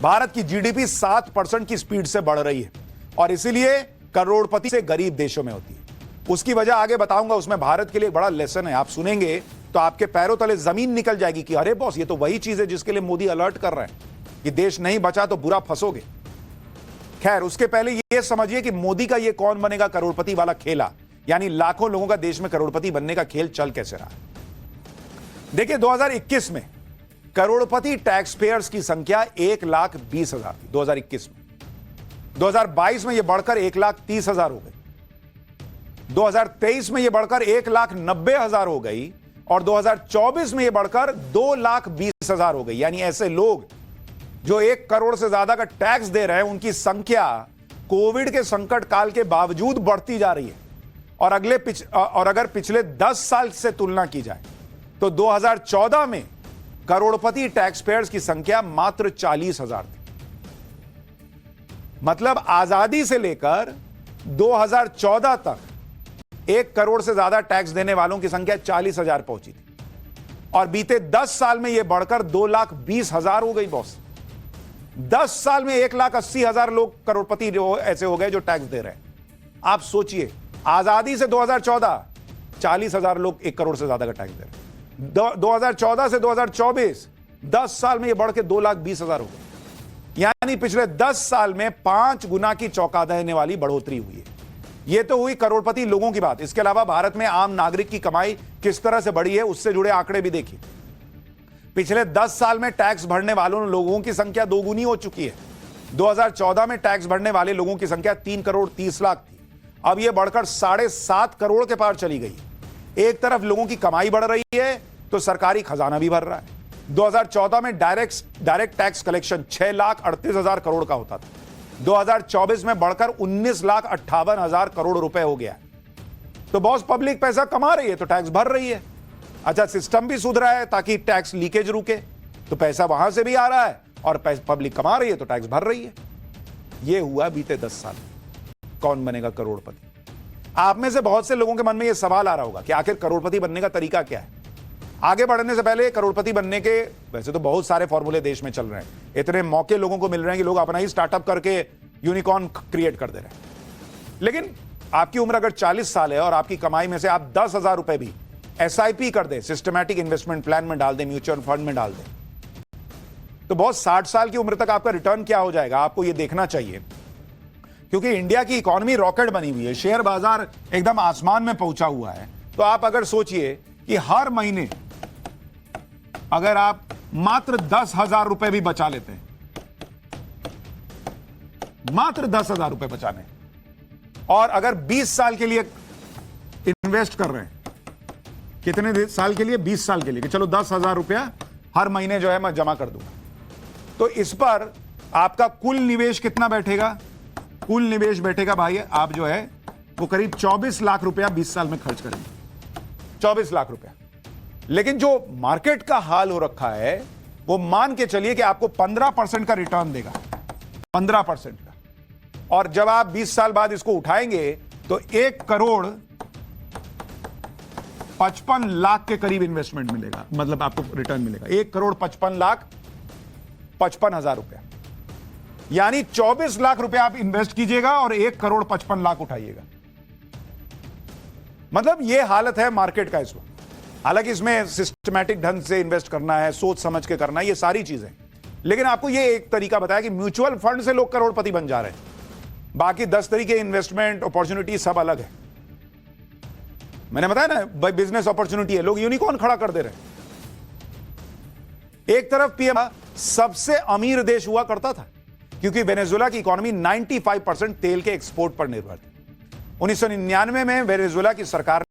भारत की जीडीपी 7% की स्पीड से बढ़ रही है और इसीलिए करोड़पति से गरीब देशों में होती है। उसकी वजह आगे बताऊंगा, उसमें भारत के लिए बड़ा लेसन है। आप सुनेंगे तो आपके पैरों तले जमीन निकल जाएगी कि अरे बॉस, ये तो वही चीज है जिसके लिए मोदी अलर्ट कर रहे हैं कि देश नहीं बचा तो बुरा फंसोगे। खैर, उसके पहले यह समझिए कि मोदी का ये कौन बनेगा करोड़पति वाला खेला, यानी लाखों लोगों का देश में करोड़पति बनने का खेल चल कैसे रहा है। देखिए, 2021 में करोड़पति टैक्स पेयर्स की संख्या 1,20,000 थी 2021 में। 2022 में यह बढ़कर 1,30,000 हो गई। 2023 में यह बढ़कर 1,90,000 हो गई और 2024 में यह बढ़कर 2,20,000 हो गई। यानी ऐसे लोग जो 1 करोड़ से ज्यादा का टैक्स दे रहे हैं उनकी संख्या कोविड के संकट काल के बावजूद बढ़ती जा रही है। और अगर पिछले 10 साल से तुलना की जाए तो 2014 में करोड़पति टैक्स पेयर्स की संख्या मात्र 40,000 थी। मतलब आजादी से लेकर 2014 तक 1 करोड़ से ज्यादा टैक्स देने वालों की संख्या 40,000 पहुंची थी और बीते 10 साल में यह बढ़कर 2,20,000 हो गई बॉस। 10 साल में 1,80,000 लोग करोड़पति ऐसे हो गए जो टैक्स दे रहे हैं। आप सोचिए, आजादी से 2014 40,000 लोग 1 करोड़ से ज्यादा का टैक्स दे रहे हैं। 2014 से 2024 10 साल में यह बढ़ के 2,20,000 हो गए। यानी पिछले 10 साल में 5 गुना की चौंका देने वाली बढ़ोतरी हुई है। यह तो हुई करोड़पति लोगों की बात। इसके अलावा भारत में आम नागरिक की कमाई किस तरह से बढ़ी है उससे जुड़े आंकड़े भी देखिए। पिछले 10 साल में टैक्स भरने वालों लोगों की संख्या 2 गुनी हो चुकी है। 2014 में टैक्स भरने वाले लोगों की संख्या 3 करोड़ 30 लाख थी, अब यह बढ़कर 7.5 करोड़ के पार चली गई। एक तरफ लोगों की कमाई बढ़ रही है तो सरकारी खजाना भी भर रहा है। 2014 में डायरेक्ट टैक्स कलेक्शन 6,38,000 करोड़ का होता था, 2024 में बढ़कर 19,58,000 करोड़ रुपए हो गया। तो बॉस, पब्लिक पैसा कमा रही है तो टैक्स भर रही है। अच्छा, सिस्टम भी सुधरा है ताकि टैक्स लीकेज रुके, तो पैसा वहां से भी आ रहा है और पब्लिक कमा रही है तो टैक्स भर रही है। यह हुआ बीते 10 साल। कौन बनेगा करोड़पति? आप में से बहुत से लोगों के मन में यह सवाल आ रहा होगा कि आखिर करोड़पति बनने का तरीका क्या है। आगे बढ़ने से पहले करोड़पति बनने के वैसे तो बहुत सारे फॉर्मूले देश में चल रहे हैं। इतने मौके लोगों को मिल रहे हैं कि लोग अपना ही स्टार्टअप करके यूनिकॉर्न क्रिएट कर दे रहे हैं। लेकिन आपकी उम्र अगर 40 साल है और आपकी कमाई में से आप 10,000 रुपए भी SIP कर दे, सिस्टमैटिक इन्वेस्टमेंट प्लान में डाल दे, म्यूचुअल फंड में डाल दे, तो बहुत 60 साल की उम्र तक आपका रिटर्न क्या हो जाएगा आपको यह देखना चाहिए। क्योंकि इंडिया की इकोनॉमी रॉकेट बनी हुई है, शेयर बाजार एकदम आसमान में पहुंचा हुआ है। तो आप अगर सोचिए कि हर महीने अगर आप मात्र 10,000 रुपए भी बचा लेते हैं, मात्र 10,000 रुपए बचाने, और अगर 20 साल के लिए इन्वेस्ट कर रहे हैं, कितने साल के लिए? 20 साल के लिए, कि चलो 10,000 रुपया हर महीने जो है मैं जमा कर दूंगा, तो इस पर आपका कुल निवेश कितना बैठेगा? कुल निवेश बैठेगा भाई, आप जो है वो करीब 24 लाख रुपया 20 साल में खर्च करेंगे। 24 लाख रुपया। लेकिन जो मार्केट का हाल हो रखा है वो मान के चलिए कि आपको 15% का रिटर्न देगा, 15% का। और जब आप 20 साल बाद इसको उठाएंगे तो 1 करोड़ 55 लाख के करीब इन्वेस्टमेंट मिलेगा, मतलब आपको रिटर्न मिलेगा 1 करोड़ 55 लाख 55,000 रुपया। यानी 24 लाख रुपया आप इन्वेस्ट कीजिएगा और 1 करोड़ 55 लाख उठाइएगा। मतलब यह हालत है मार्केट का इस वक्त। हालांकि इसमें सिस्टमैटिक ढंग से इन्वेस्ट करना है, सोच समझ के करना है, ये सारी चीजें। लेकिन आपको यह एक तरीका बताया कि म्यूचुअल फंड से लोग करोड़पति बन जा रहे हैं, बाकी 10 तरीके इन्वेस्टमेंट अपॉर्चुनिटी सब अलग है। मैंने बताया ना, भाई बिजनेस अपॉर्चुनिटी है, लोग यूनिकॉर्न खड़ा कर दे रहे हैं। एक तरफ पीएम सबसे अमीर देश हुआ करता था क्योंकि वेनेजुएला की इकोनॉमी 95% तेल के एक्सपोर्ट पर निर्भर थी। 1999 में वेनेजुएला की सरकार